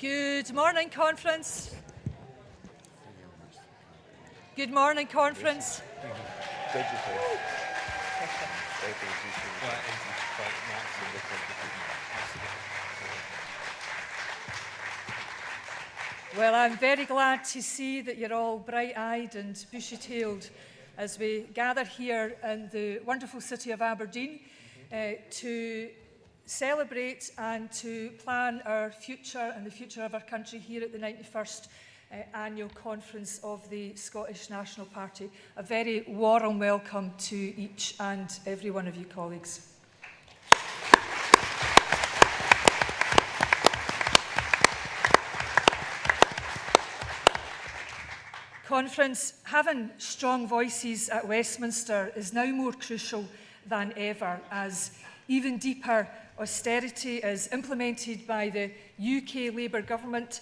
Good morning, Conference. Good morning, Conference. Well, I'm very glad to see that you're all bright-eyed and bushy-tailed as we gather here in the wonderful city of Aberdeen to celebrate and to plan our future and the future of our country here at the 91st Annual Conference of the Scottish National Party. A very warm welcome to each and every one of you, colleagues. Conference, having strong voices at Westminster is now more crucial than ever as even deeper austerity is implemented by the UK Labour government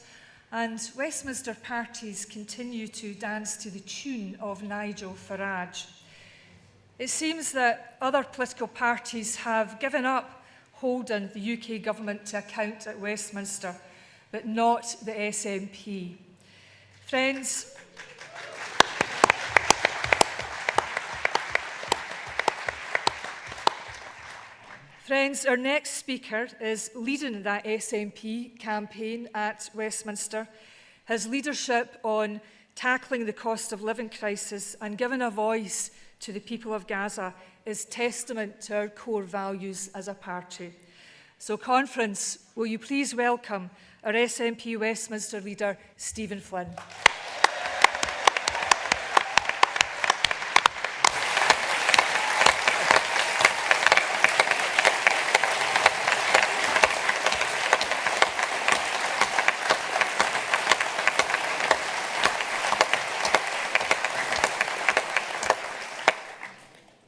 and Westminster parties continue to dance to the tune of Nigel Farage. It seems that other political parties have given up holding the UK government to account at Westminster, but not the SNP. Friends, our next speaker is leading that SNP campaign at Westminster. His leadership on tackling the cost of living crisis and giving a voice to the people of Gaza is testament to our core values as a party. So, Conference, will you please welcome our SNP Westminster leader, Stephen Flynn.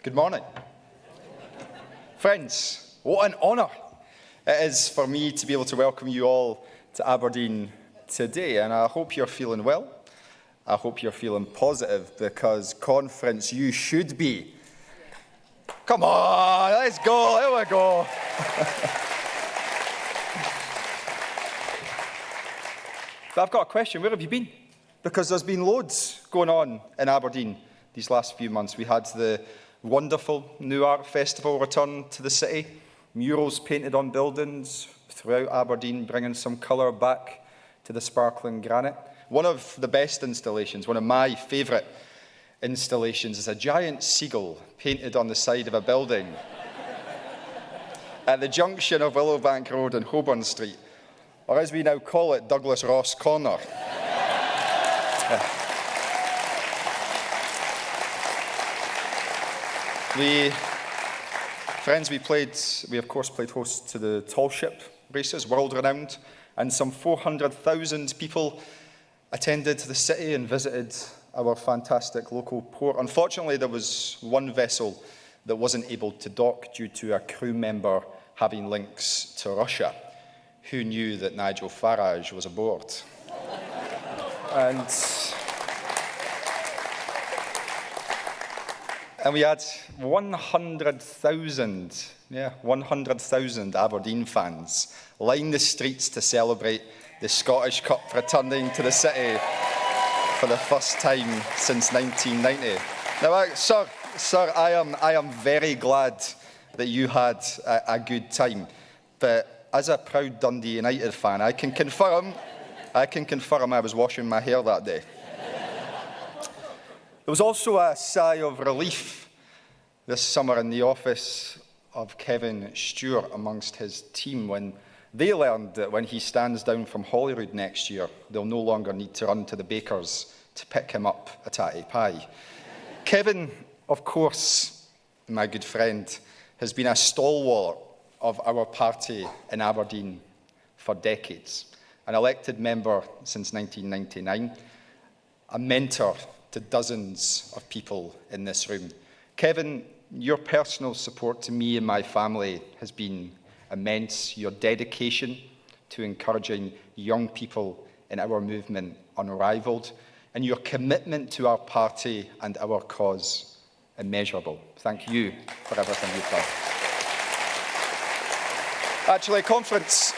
Good morning. Friends, what an honour it is for me to be able to welcome you all to Aberdeen today, and I hope you're feeling well. I hope you're feeling positive, because Conference, you should be. Come on, let's go, there we go. But I've got a question, where have you been? Because there's been loads going on in Aberdeen these last few months. We had the wonderful New Art Festival return to the city, murals painted on buildings throughout Aberdeen, bringing some colour back to the sparkling granite. One of the best installations, one of my favourite installations, is a giant seagull painted on the side of a building at the junction of Willowbank Road and Holborn Street, or as we now call it, Douglas Ross Corner. We of course played host to the tall ship races, world-renowned, and some 400,000 people attended the city and visited our fantastic local port. Unfortunately, there was one vessel that wasn't able to dock due to a crew member having links to Russia. Who knew that Nigel Farage was aboard? And we had 100,000 Aberdeen fans line the streets to celebrate the Scottish Cup returning to the city for the first time since 1990. Now, sir, I am very glad that you had a good time. But as a proud Dundee United fan, I can confirm I was washing my hair that day. There was also a sigh of relief this summer in the office of Kevin Stewart amongst his team when they learned that when he stands down from Holyrood next year, they'll no longer need to run to the bakers to pick him up a tatty pie. Kevin, of course, my good friend, has been a stalwart of our party in Aberdeen for decades, an elected member since 1999, a mentor to dozens of people in this room. Kevin, your personal support to me and my family has been immense. Your dedication to encouraging young people in our movement unrivaled, and your commitment to our party and our cause immeasurable. Thank you for everything you've done. Actually, Conference,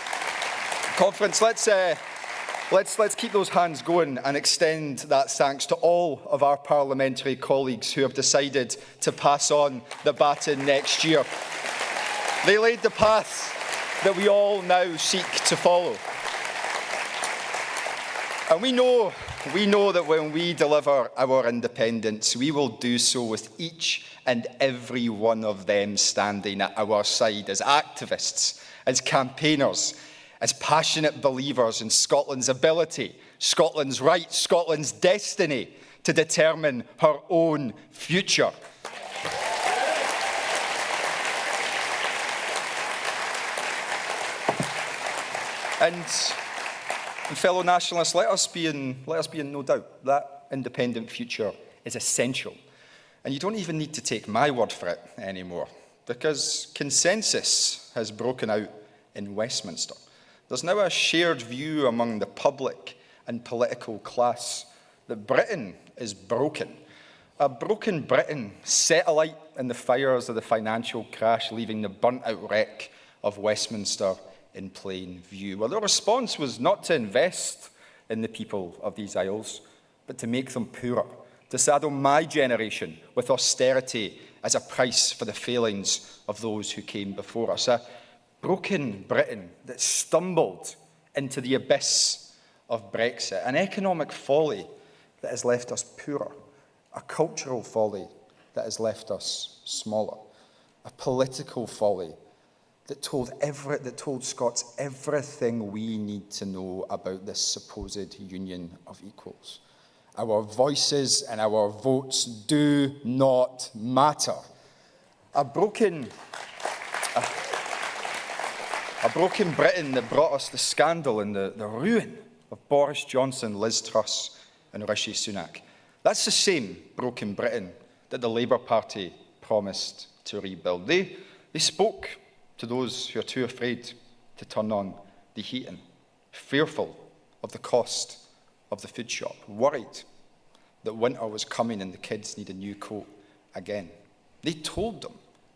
Let's keep those hands going and extend that thanks to all of our parliamentary colleagues who have decided to pass on the baton next year. They laid the path that we all now seek to follow. And we know that when we deliver our independence, we will do so with each and every one of them standing at our side as activists, as campaigners, as passionate believers in Scotland's ability, Scotland's right, Scotland's destiny to determine her own future. And fellow nationalists, let us be in no doubt that independent future is essential. And you don't even need to take my word for it anymore, because consensus has broken out in Westminster. There's now a shared view among the public and political class that Britain is broken. A broken Britain set alight in the fires of the financial crash, leaving the burnt-out wreck of Westminster in plain view. Well, the response was not to invest in the people of these isles, but to make them poorer, to saddle my generation with austerity as a price for the failings of those who came before us. A broken Britain that stumbled into the abyss of Brexit, an economic folly that has left us poorer, a cultural folly that has left us smaller, a political folly that told Scots everything we need to know about this supposed union of equals. Our voices and our votes do not matter. A broken Britain that brought us the scandal and the ruin of Boris Johnson, Liz Truss and Rishi Sunak. That's the same broken Britain that the Labour Party promised to rebuild. They spoke to those who are too afraid to turn on the heating, fearful of the cost of the food shop, worried that winter was coming and the kids need a new coat again. They told them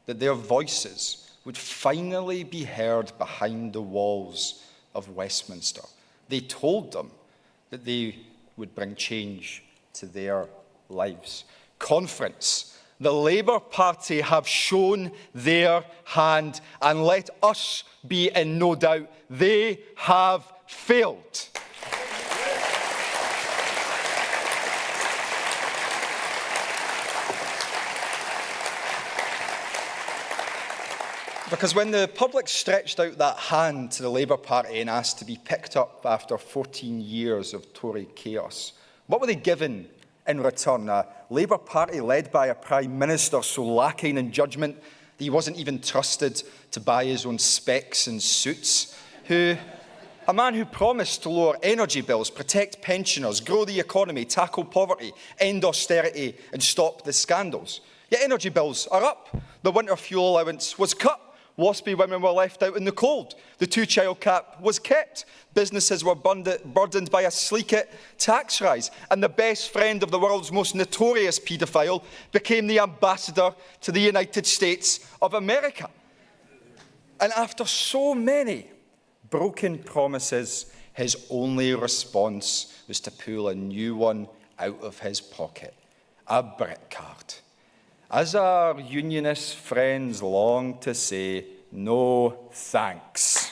that their voices would finally be heard behind the walls of Westminster. They told them that they would bring change to their lives. Conference. The Labour Party have shown their hand, and let us be in no doubt, they have failed. Because when the public stretched out that hand to the Labour Party and asked to be picked up after 14 years of Tory chaos, what were they given in return? A Labour Party led by a Prime Minister so lacking in judgment that he wasn't even trusted to buy his own specs and suits, a man who promised to lower energy bills, protect pensioners, grow the economy, tackle poverty, end austerity and stop the scandals. Yet energy bills are up. The winter fuel allowance was cut. Waspy women were left out in the cold. The two-child cap was kept. Businesses were burdened by a sleek-it tax rise. And the best friend of the world's most notorious paedophile became the ambassador to the United States of America. And after so many broken promises, his only response was to pull a new one out of his pocket, a Brit card. As our unionist friends long to say, no thanks.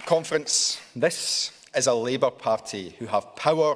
Conference, this is a Labour Party who have power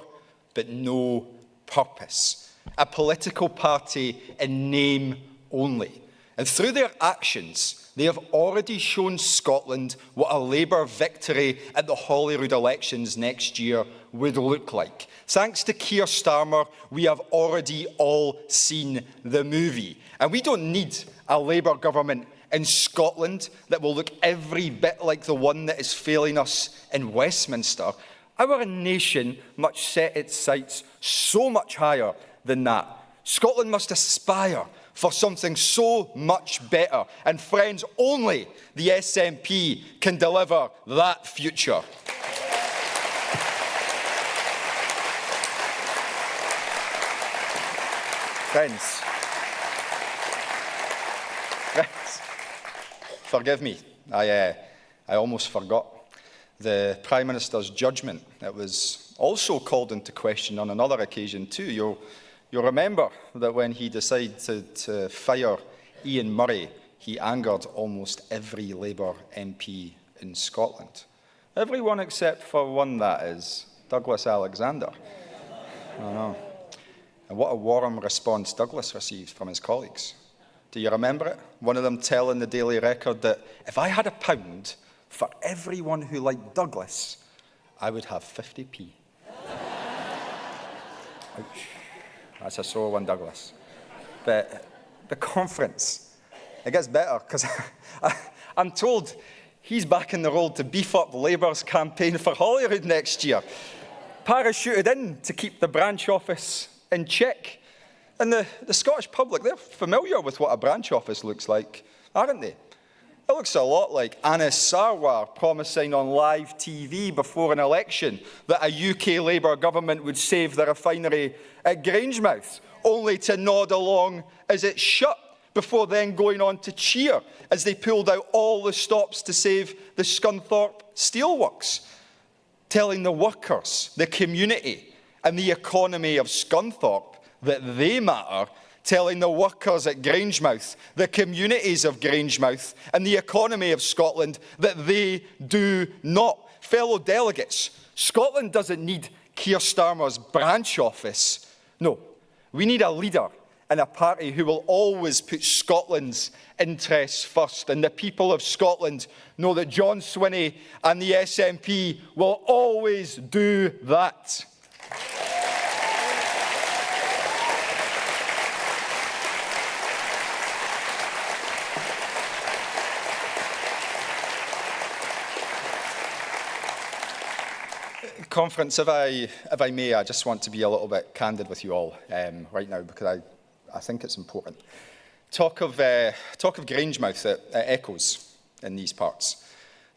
but no purpose. A political party in name only. And through their actions, they have already shown Scotland what a Labour victory at the Holyrood elections next year would look like. Thanks to Keir Starmer, we have already all seen the movie. And we don't need a Labour government in Scotland that will look every bit like the one that is failing us in Westminster. Our nation must set its sights so much higher than that. Scotland must aspire for something so much better. And friends, only the SNP can deliver that future. Friends, forgive me, I almost forgot. The Prime Minister's judgment, it was also called into question on another occasion too. You'll remember that when he decided to fire Ian Murray, he angered almost every Labour MP in Scotland. Everyone except for one, that is, Douglas Alexander. I know. And what a warm response Douglas received from his colleagues. Do you remember it? One of them telling the Daily Record that if I had £1 for everyone who liked Douglas, I would have 50p. Ouch. That's a sore one, Douglas. But the conference, it gets better, because I'm told he's back in the role to beef up Labour's campaign for Holyrood next year. Parachuted in to keep the branch office in check. And the Scottish public, they're familiar with what a branch office looks like, aren't they? It looks a lot like Anis Sarwar promising on live TV before an election that a UK Labour government would save the refinery at Grangemouth, only to nod along as it shut before then going on to cheer as they pulled out all the stops to save the Scunthorpe Steelworks, telling the workers, the community and the economy of Scunthorpe that they matter, telling the workers at Grangemouth, the communities of Grangemouth and the economy of Scotland that they do not. Fellow delegates, Scotland doesn't need Keir Starmer's branch office. No, we need a leader and a party who will always put Scotland's interests first. And the people of Scotland know that John Swinney and the SNP will always do that. Conference, if I may, I just want to be a little bit candid with you all right now, because I think it's important. Talk of Grangemouth, it echoes in these parts.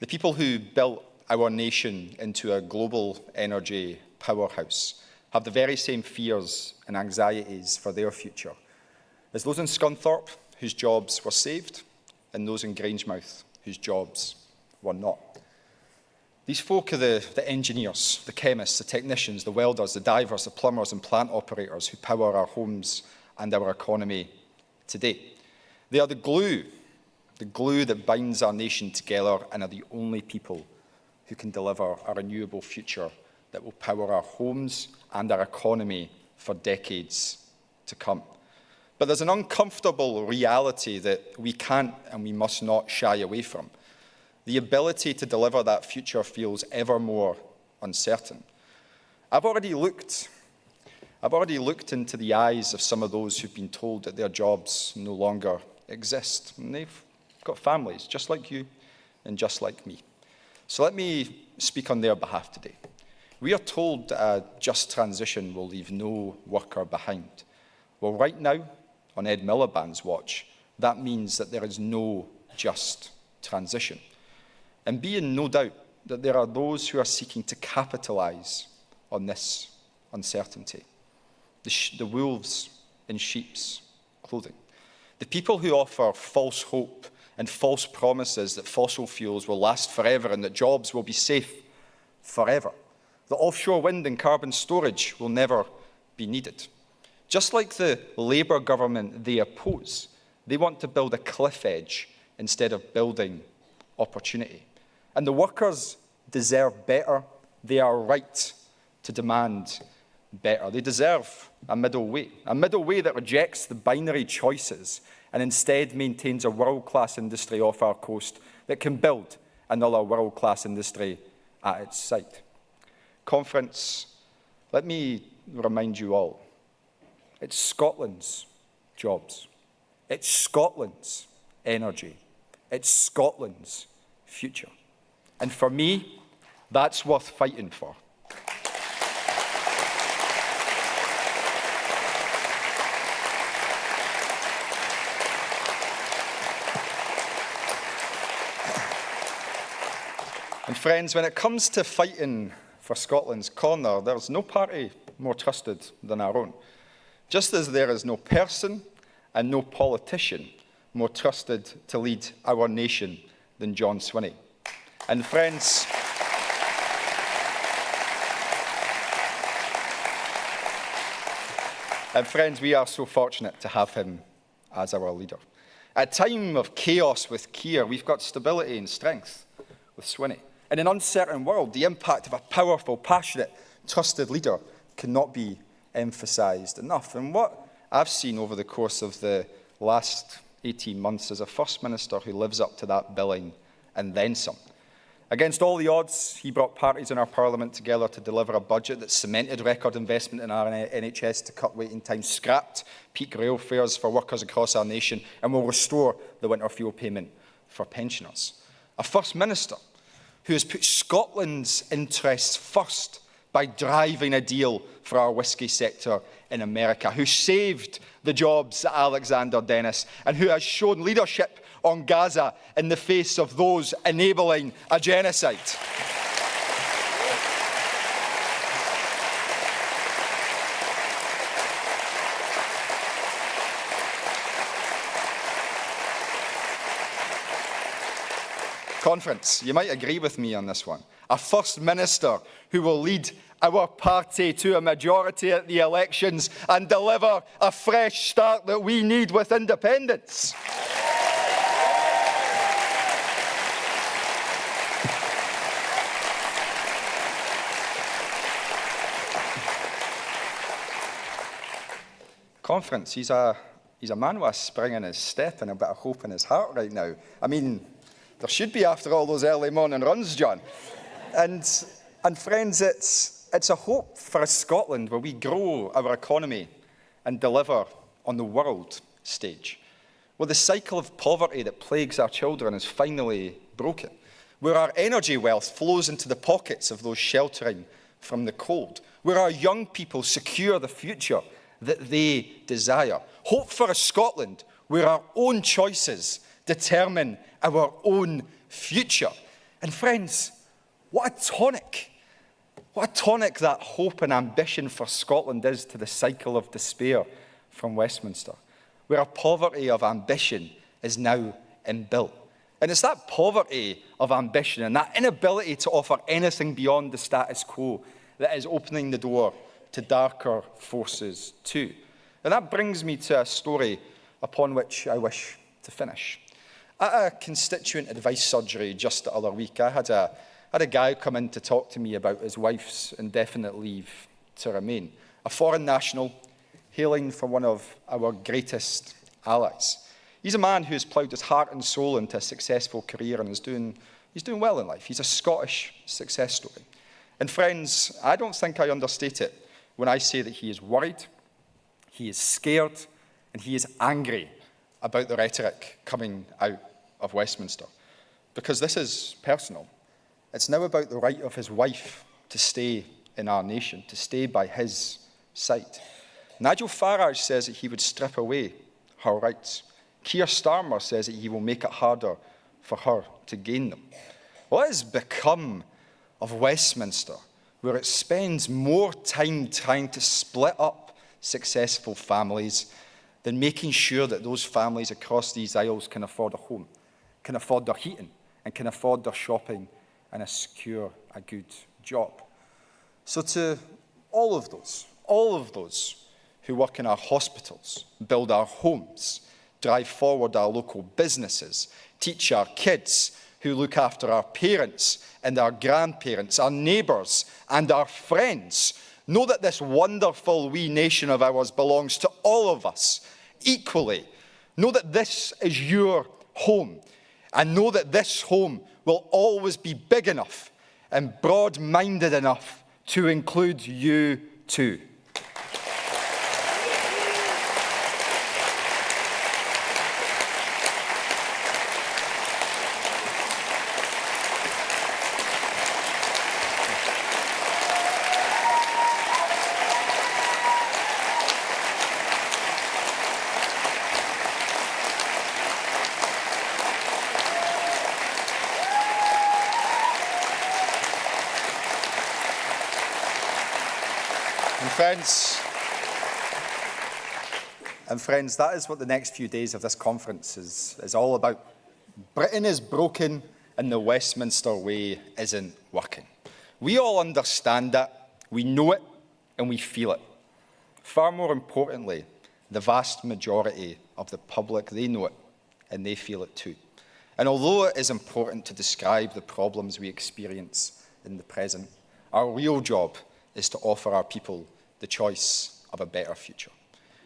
The people who built our nation into a global energy powerhouse have the very same fears and anxieties for their future as those in Scunthorpe, whose jobs were saved, and those in Grangemouth, whose jobs were not. These folk are the engineers, the chemists, the technicians, the welders, the divers, the plumbers and plant operators who power our homes and our economy today. They are the glue that binds our nation together, and are the only people who can deliver a renewable future that will power our homes and our economy for decades to come. But there's an uncomfortable reality that we can't and we must not shy away from. The ability to deliver that future feels ever more uncertain. I've already looked into the eyes of some of those who've been told that their jobs no longer exist. And they've got families, just like you and just like me. So let me speak on their behalf today. We are told that a just transition will leave no worker behind. Well, right now, on Ed Miliband's watch, that means that there is no just transition. And be in no doubt that there are those who are seeking to capitalise on this uncertainty. The wolves in sheep's clothing. The people who offer false hope and false promises that fossil fuels will last forever and that jobs will be safe forever. That offshore wind and carbon storage will never be needed. Just like the Labour government they oppose, they want to build a cliff edge instead of building opportunity. And the workers deserve better. They are right to demand better. They deserve a middle way that rejects the binary choices and instead maintains a world-class industry off our coast that can build another world-class industry at its site. Conference, let me remind you all, it's Scotland's jobs. It's Scotland's energy. It's Scotland's future. And for me, that's worth fighting for. And friends, when it comes to fighting for Scotland's corner, there's no party more trusted than our own. Just as there is no person and no politician more trusted to lead our nation than John Swinney. And friends, we are so fortunate to have him as our leader. At a time of chaos with Keir, we've got stability and strength with Swinney. In an uncertain world, the impact of a powerful, passionate, trusted leader cannot be emphasised enough. And what I've seen over the course of the last 18 months is a First Minister who lives up to that billing and then some. Against all the odds, he brought parties in our Parliament together to deliver a budget that cemented record investment in our NHS to cut waiting times, scrapped peak rail fares for workers across our nation, and will restore the winter fuel payment for pensioners. A First Minister who has put Scotland's interests first by driving a deal for our whisky sector in America, who saved the jobs at Alexander Dennis, and who has shown leadership on Gaza in the face of those enabling a genocide. Conference, you might agree with me on this one. A First Minister who will lead our party to a majority at the elections and deliver a fresh start that we need with independence. Conference, he's a man with a spring in his step and a bit of hope in his heart right now. I mean, there should be after all those early morning runs, John. And friends, it's a hope for a Scotland where we grow our economy and deliver on the world stage, where the cycle of poverty that plagues our children is finally broken, where our energy wealth flows into the pockets of those sheltering from the cold, where our young people secure the future that they desire. Hope for a Scotland where our own choices determine our own future. And friends, what a tonic that hope and ambition for Scotland is to the cycle of despair from Westminster, where a poverty of ambition is now inbuilt. And it's that poverty of ambition and that inability to offer anything beyond the status quo that is opening the door to darker forces too. And that brings me to a story upon which I wish to finish. At a constituent advice surgery just the other week, I had a guy come in to talk to me about his wife's indefinite leave to remain, a foreign national hailing from one of our greatest allies. He's a man who has ploughed his heart and soul into a successful career and he's doing well in life. He's a Scottish success story. And friends, I don't think I understate it when I say that he is worried, he is scared, and he is angry about the rhetoric coming out of Westminster. Because this is personal. It's now about the right of his wife to stay in our nation, to stay by his side. Nigel Farage says that he would strip away her rights. Keir Starmer says that he will make it harder for her to gain them. What has become of Westminster, where it spends more time trying to split up successful families than making sure that those families across these aisles can afford a home, can afford their heating, and can afford their shopping and secure a good job? So to all of those who work in our hospitals, build our homes, drive forward our local businesses, teach our kids, who look after our parents and our grandparents, our neighbours and our friends, know that this wonderful wee nation of ours belongs to all of us equally. Know that this is your home, and know that this home will always be big enough and broad-minded enough to include you too. And friends, that is what the next few days of this conference is all about. Britain is broken and the Westminster way isn't working. We all understand that, we know it, and we feel it. Far more importantly, the vast majority of the public, they know it, and they feel it too. And although it is important to describe the problems we experience in the present, our real job is to offer our people the choice of a better future.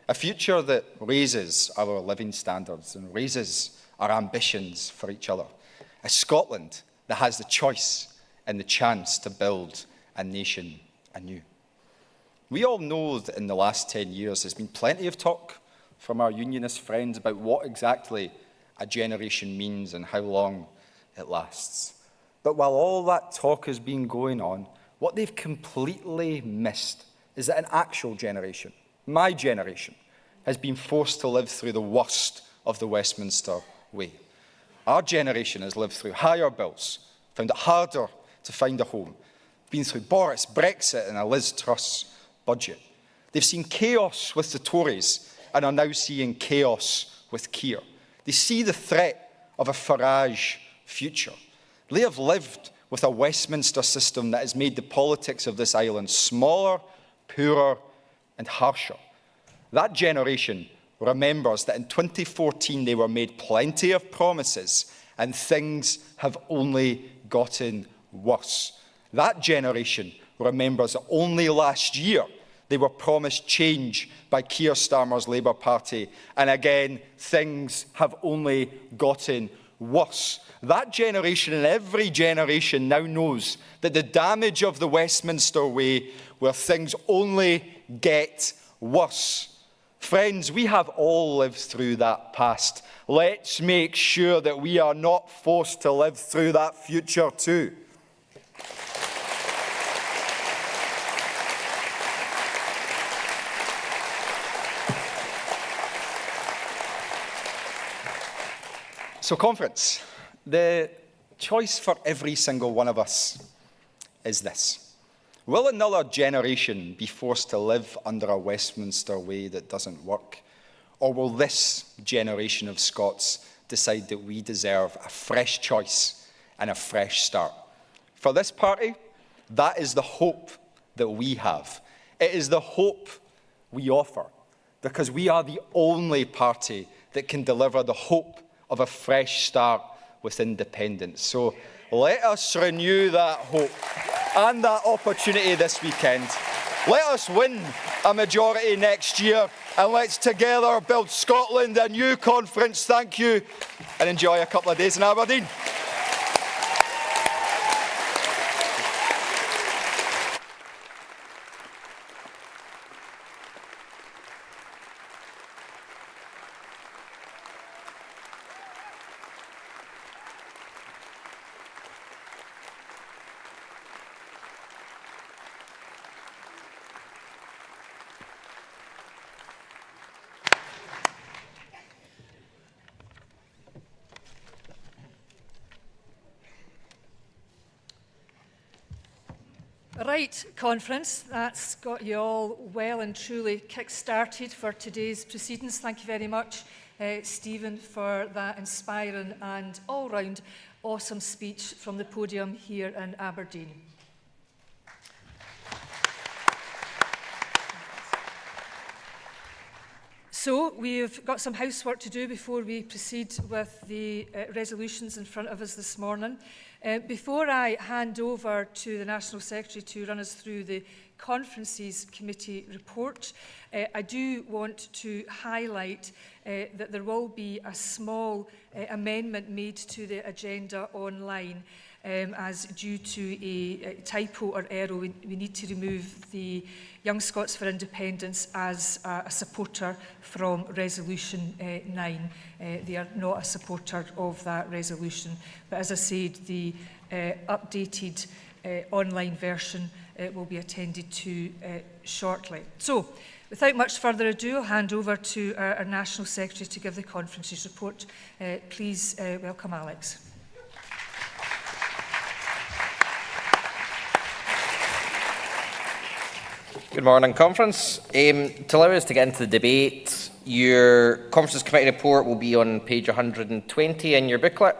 A future that raises our living standards and raises our ambitions for each other. A Scotland that has the choice and the chance to build a nation anew. We all know that in the last 10 years there's been plenty of talk from our unionist friends about what exactly a generation means and how long it lasts. But while all that talk has been going on, what they've completely missed is that an actual generation, my generation, has been forced to live through the worst of the Westminster way. Our generation has lived through higher bills, found it harder to find a home, been through Boris, Brexit and a Liz Truss budget. They've seen chaos with the Tories and are now seeing chaos with Keir. They see the threat of a Farage future. They have lived with a Westminster system that has made the politics of this island smaller, poorer and harsher. That generation remembers that in 2014 they were made plenty of promises and things have only gotten worse. That generation remembers that only last year they were promised change by Keir Starmer's Labour Party, and again, things have only gotten worse. That generation and every generation now knows that the damage of the Westminster way, where things only get worse. Friends, we have all lived through that past. Let's make sure that we are not forced to live through that future too. So, conference, the choice for every single one of us is this. Will another generation be forced to live under a Westminster way that doesn't work? Or will this generation of Scots decide that we deserve a fresh choice and a fresh start? For this party, that is the hope that we have. It is the hope we offer, because we are the only party that can deliver the hope of a fresh start with independence. So let us renew that hope and that opportunity this weekend. Let us win a majority next year, and let's together build Scotland a new conference. Thank you, and enjoy a couple of days in Aberdeen. Right, conference, that's got you all well and truly kick-started for today's proceedings. Thank you very much, Stephen, for that inspiring and all-round awesome speech from the podium here in Aberdeen. So we've got some housework to do before we proceed with the resolutions in front of us this morning. Before I hand over to the National Secretary to run us through the Conferences Committee report, I do want to highlight that there will be a small amendment made to the agenda online as due to a typo or error. We need to remove the Young Scots for Independence as a supporter from Resolution 9. They are not a supporter of that resolution. But as I said, the updated online version will be attended to shortly. So, without much further ado, I'll hand over to our National Secretary to give the Conferences report. Please welcome Alex. Good morning, Conference. To allow us to get into the debate, Your Conferences Committee report will be on page 120 in your booklet.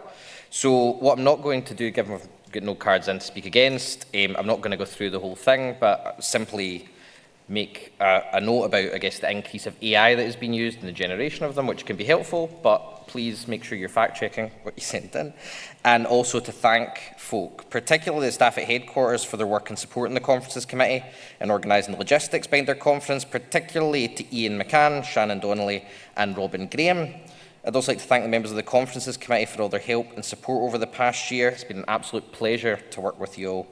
So what I'm not going to do, given we've got no cards in to speak against, I'm not going to go through the whole thing, but simply make a note about, I guess, the increase of AI that has been used in the generation of them, which can be helpful, but please make sure you're fact-checking what you sent in. And also to thank folk, particularly the staff at headquarters, for their work in supporting the Conferences Committee and organising the logistics behind their conference, particularly to Ian McCann, Shannon Donnelly and Robin Graham. I'd also like to thank the members of the Conferences Committee for all their help and support over the past year. It's been an absolute pleasure to work with you all.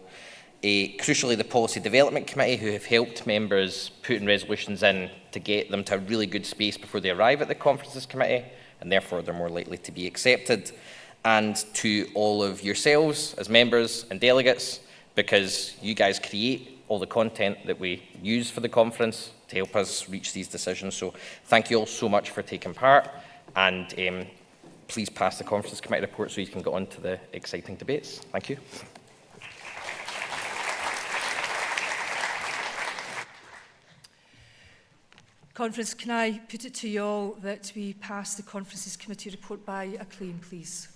Crucially, the Policy Development Committee, who have helped members putting resolutions in to get them to a really good space before they arrive at the Conferences Committee, and therefore they're more likely to be accepted. And to all of yourselves as members and delegates, because you guys create all the content that we use for the conference to help us reach these decisions. So thank you all so much for taking part, and please pass the Conferences Committee report so you can get on to the exciting debates. Thank you. Conference, can I put it to you all that we pass the Conferences Committee report by acclaim, please?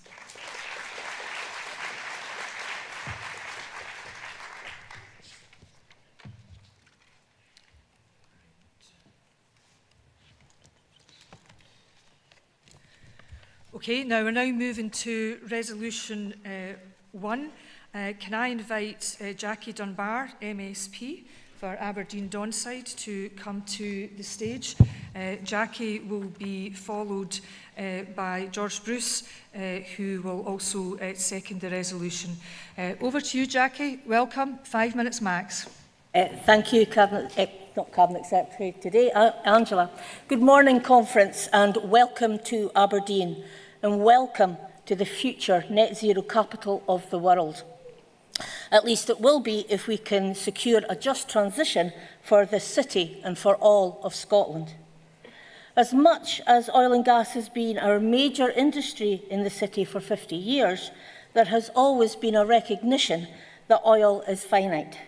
Okay, now we're moving to Resolution 1. Can I invite Jackie Dunbar, MSP, for Aberdeen Donside, to come to the stage. Jackie will be followed by George Bruce, who will also second the resolution. Over to you, Jackie. Welcome. 5 minutes max. Thank you, not Cabinet Secretary today, Angela. Good morning, Conference, and welcome to Aberdeen, and welcome to the future net zero capital of the world. At least it will be if we can secure a just transition for the city and for all of Scotland. As much as oil and gas has been our major industry in the city for 50 years, there has always been a recognition that oil is finite.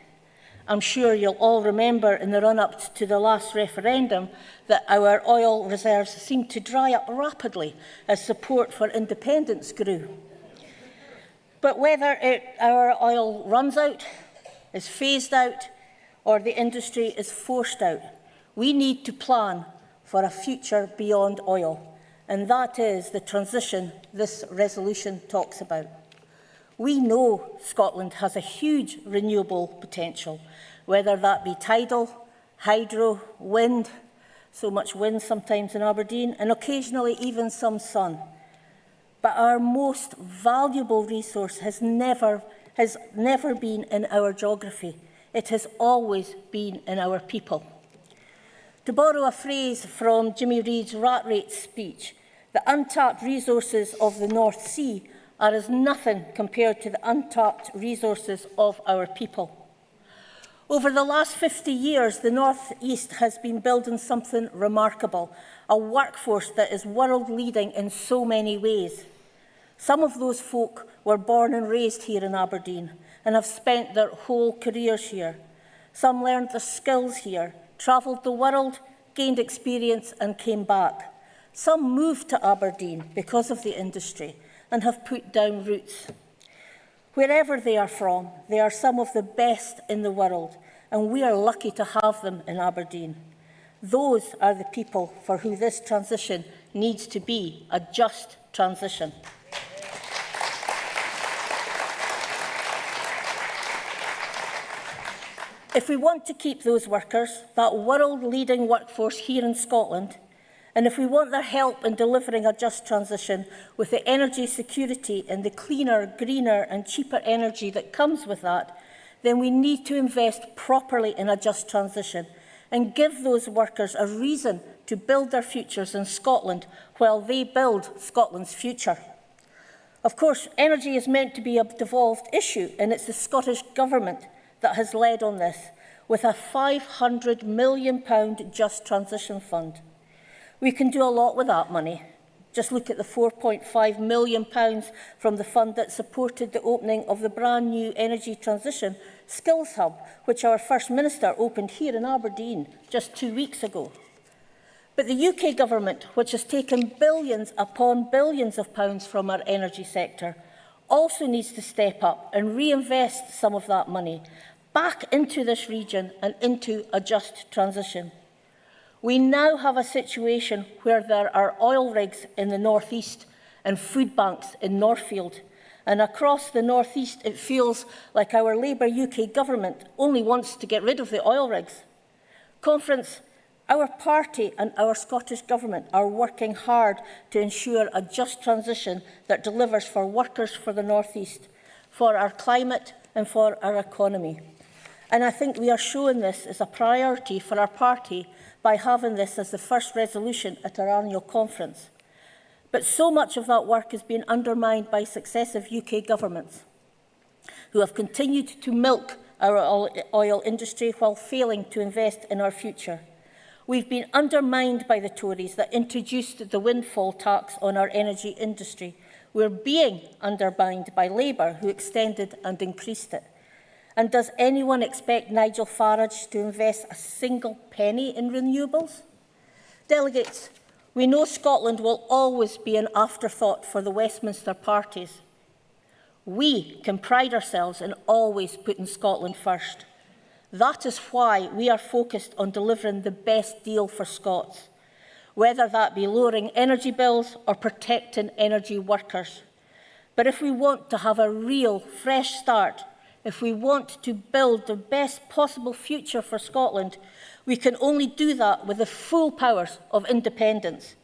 I'm sure you'll all remember in the run-up to the last referendum that our oil reserves seemed to dry up rapidly as support for independence grew. But whether our oil runs out, is phased out, or the industry is forced out, we need to plan for a future beyond oil, and that is the transition this resolution talks about. We know Scotland has a huge renewable potential, whether that be tidal, hydro, wind, so much wind sometimes in Aberdeen, and occasionally even some sun. But our most valuable resource has never been in our geography. It has always been in our people. To borrow a phrase from Jimmy Reid's rat rate speech, the untapped resources of the North Sea are as nothing compared to the untapped resources of our people. Over the last 50 years, the North East has been building something remarkable, a workforce that is world-leading in so many ways. Some of those folk were born and raised here in Aberdeen and have spent their whole careers here. Some learned the skills here, travelled the world, gained experience and came back. Some moved to Aberdeen because of the industry and have put down roots. Wherever they are from, they are some of the best in the world, and we are lucky to have them in Aberdeen. Those are the people for who this transition needs to be a just transition. If we want to keep those workers, that world-leading workforce here in Scotland, and if we want their help in delivering a just transition with the energy security and the cleaner, greener and cheaper energy that comes with that, then we need to invest properly in a just transition and give those workers a reason to build their futures in Scotland while they build Scotland's future. Of course, energy is meant to be a devolved issue, and it's the Scottish Government that has led on this, with a £500 million Just Transition Fund. We can do a lot with that money. Just look at the £4.5 million from the fund that supported the opening of the brand new Energy Transition Skills Hub, which our First Minister opened here in Aberdeen just 2 weeks ago. But the UK Government, which has taken billions upon billions of pounds from our energy sector, also needs to step up and reinvest some of that money back into this region and into a just transition. We now have a situation where there are oil rigs in the North East and food banks in Northfield. And across the North East, it feels like our Labour UK Government only wants to get rid of the oil rigs. Conference, our party and our Scottish Government are working hard to ensure a just transition that delivers for workers for the North East, for our climate and for our economy. And I think we are showing this as a priority for our party by having this as the first resolution at our annual conference. But so much of that work has been undermined by successive UK governments who have continued to milk our oil industry while failing to invest in our future. We've been undermined by the Tories that introduced the windfall tax on our energy industry. We're being undermined by Labour, who extended and increased it. And does anyone expect Nigel Farage to invest a single penny in renewables? Delegates, we know Scotland will always be an afterthought for the Westminster parties. We can pride ourselves in always putting Scotland first. That is why we are focused on delivering the best deal for Scots, whether that be lowering energy bills or protecting energy workers. But if we want to have a real, fresh start, if we want to build the best possible future for Scotland, we can only do that with the full powers of independence.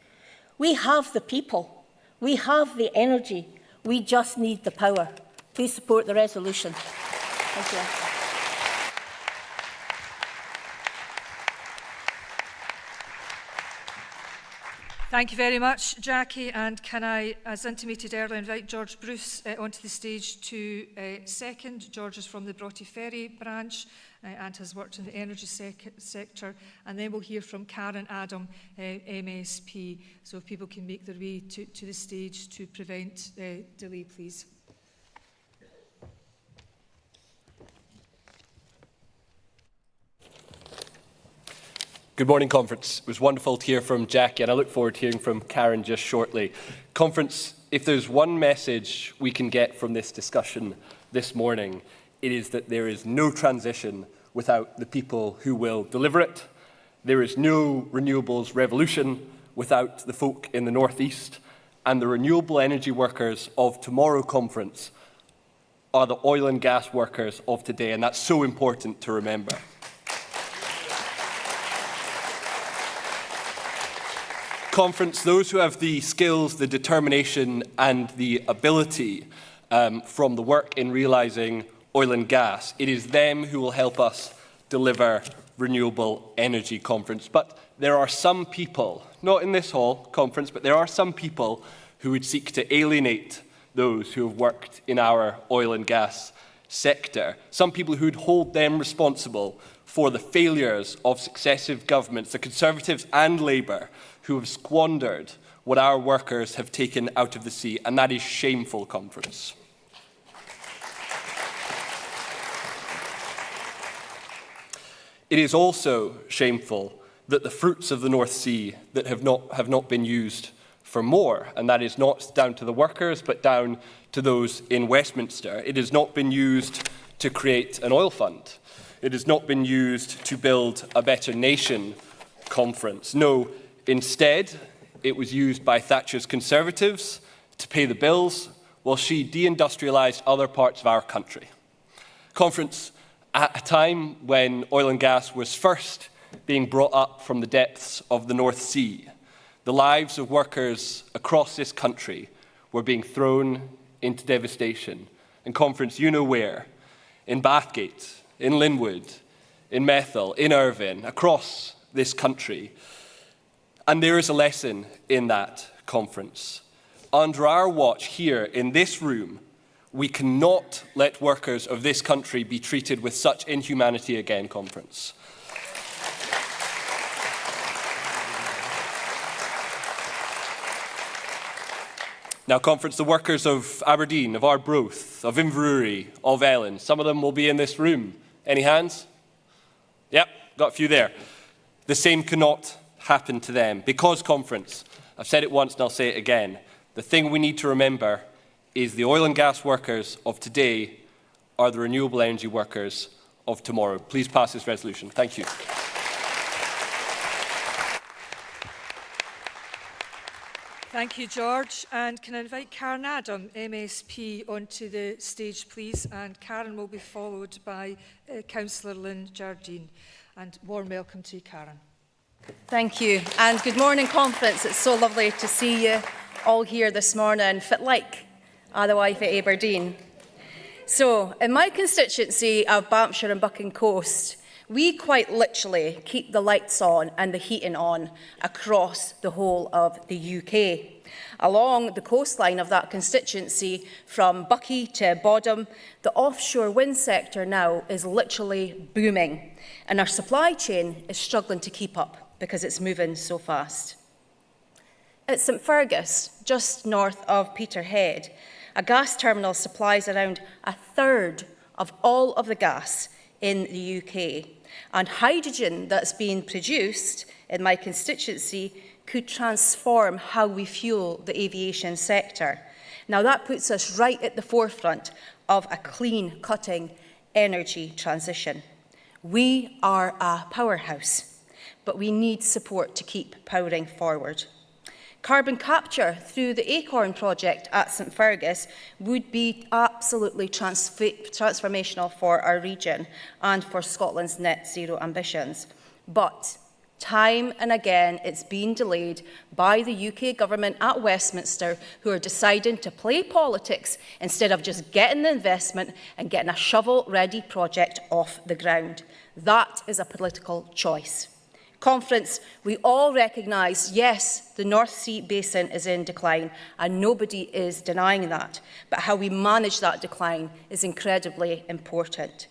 We have the people, we have the energy, we just need the power. Please support the resolution. Thank you. Thank you very much, Jackie. And can I, as intimated earlier, invite George Bruce onto the stage to second. George is from the Broughty Ferry branch and has worked in the energy sector. And then we'll hear from Karen Adam, MSP. So if people can make their way to the stage to prevent delay, please. Good morning, Conference. It was wonderful to hear from Jackie, and I look forward to hearing from Karen just shortly. Conference, if there's one message we can get from this discussion this morning, it is that there is no transition without the people who will deliver it. There is no renewables revolution without the folk in the North East, and the renewable energy workers of tomorrow, Conference, are the oil and gas workers of today, and that's so important to remember. Conference, those who have the skills, the determination and the ability from the work in realising oil and gas, it is them who will help us deliver renewable energy, Conference. But there are some people, not in this hall, Conference, but there are some people who would seek to alienate those who have worked in our oil and gas sector. Some people who would hold them responsible for the failures of successive governments, the Conservatives and Labour, who have squandered what our workers have taken out of the sea, and that is shameful, Conference. It is also shameful that the fruits of the North Sea that have not been used for more, and that is not down to the workers, but down to those in Westminster. It has not been used to create an oil fund. It has not been used to build a better nation, Conference. No, instead, it was used by Thatcher's Conservatives to pay the bills while she deindustrialised other parts of our country. Conference, at a time when oil and gas was first being brought up from the depths of the North Sea, the lives of workers across this country were being thrown into devastation. And Conference, you know where, in Bathgate, in Linwood, in Methil, in Irvine, across this country. And there is a lesson in that, Conference. Under our watch here in this room, we cannot let workers of this country be treated with such inhumanity again, Conference. Now, Conference, the workers of Aberdeen, of Arbroath, of Inverurie, of Ellen, some of them will be in this room. Any hands? Yep, got a few there. The same cannot happen to them. Because, conference, I've said it once and I'll say it again, the thing we need to remember is the oil and gas workers of today are the renewable energy workers of tomorrow. Please pass this resolution. Thank you. Thank you, George. And can I invite Karen Adam, MSP, onto the stage, please? And Karen will be followed by Councillor Lynn Jardine. And warm welcome to you, Karen. Thank you. And good morning, conference. It's so lovely to see you all here this morning, fit like the wife at Aberdeen. So, in my constituency of Banffshire and Bucking Coast, we quite literally keep the lights on and the heating on across the whole of the UK. Along the coastline of that constituency, from Buckie to Bodham, the offshore wind sector now is literally booming, and our supply chain is struggling to keep up because it's moving so fast. At St Fergus, just north of Peterhead, a gas terminal supplies around a third of all of the gas in the UK. And hydrogen that's being produced in my constituency could transform how we fuel the aviation sector. Now that puts us right at the forefront of a clean, cutting energy transition. We are a powerhouse, but we need support to keep powering forward. Carbon capture through the Acorn project at St Fergus would be absolutely transformational for our region and for Scotland's net zero ambitions. But time and again, it's been delayed by the UK government at Westminster, who are deciding to play politics instead of just getting the investment and getting a shovel-ready project off the ground. That is a political choice. Conference, we all recognise, yes, the North Sea basin is in decline, and nobody is denying that. But how we manage that decline is incredibly important.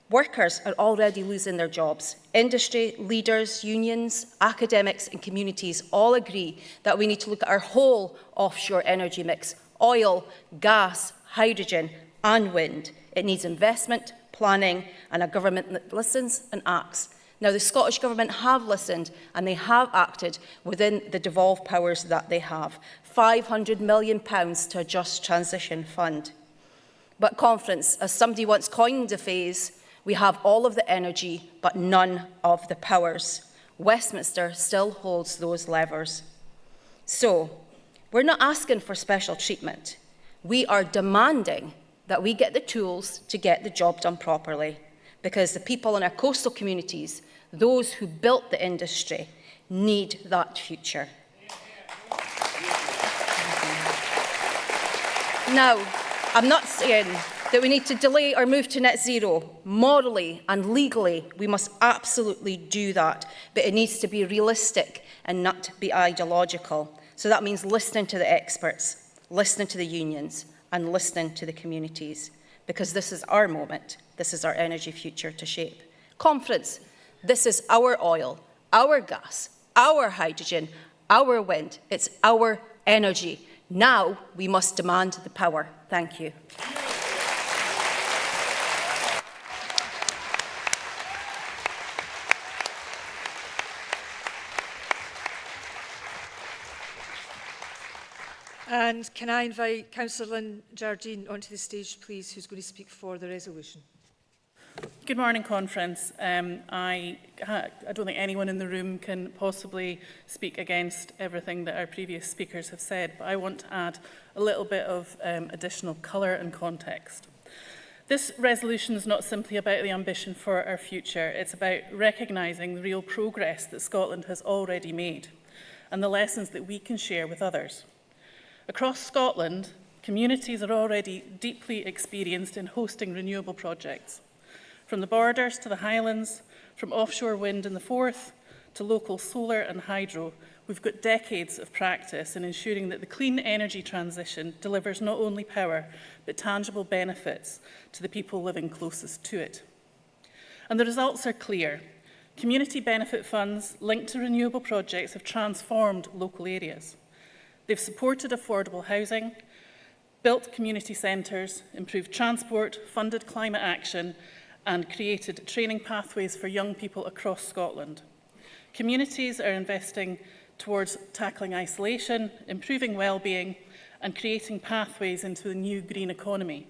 Workers are already losing their jobs. Industry, leaders, unions, academics and communities all agree that we need to look at our whole offshore energy mix: oil, gas, hydrogen and wind. It needs investment, planning and a government that listens and acts. Now, the Scottish Government have listened and they have acted within the devolved powers that they have. £500 million to a Just Transition Fund. But, conference, as somebody once coined the phrase, we have all of the energy but none of the powers. Westminster still holds those levers. So, we're not asking for special treatment. We are demanding that we get the tools to get the job done properly, because the people in our coastal communities, those who built the industry, need that future. Now, I'm not saying that we need to delay or move to net zero. Morally and legally, we must absolutely do that, but it needs to be realistic and not be ideological. So that means listening to the experts, listening to the unions, and listening to the communities, because this is our moment. This is our energy future to shape. Conference, this is our oil, our gas, our hydrogen, our wind. It's our energy. Now we must demand the power. Thank you. And can I invite Councillor Lynn Jardine onto the stage, please, who's going to speak for the resolution. Good morning, Conference. I don't think anyone in the room can possibly speak against everything that our previous speakers have said, but I want to add a little bit of additional colour and context. This resolution is not simply about the ambition for our future, it's about recognising the real progress that Scotland has already made and the lessons that we can share with others. Across Scotland, communities are already deeply experienced in hosting renewable projects. From the Borders to the Highlands, from offshore wind in the Forth to local solar and hydro, we've got decades of practice in ensuring that the clean energy transition delivers not only power, but tangible benefits to the people living closest to it. And the results are clear. Community benefit funds linked to renewable projects have transformed local areas. They've supported affordable housing, built community centres, improved transport, funded climate action, and created training pathways for young people across Scotland. Communities are investing towards tackling isolation, improving well-being, and creating pathways into the new green economy.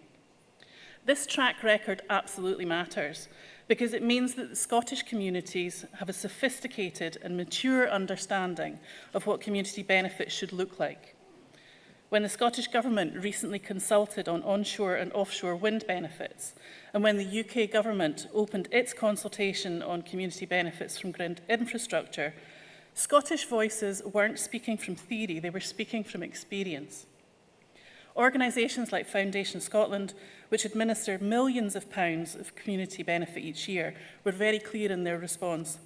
This track record absolutely matters because it means that the Scottish communities have a sophisticated and mature understanding of what community benefits should look like. When the Scottish Government recently consulted on onshore and offshore wind benefits, and when the UK Government opened its consultation on community benefits from grid infrastructure, Scottish voices weren't speaking from theory, they were speaking from experience. Organisations like Foundation Scotland, which administer millions of pounds of community benefit each year, were very clear in their response.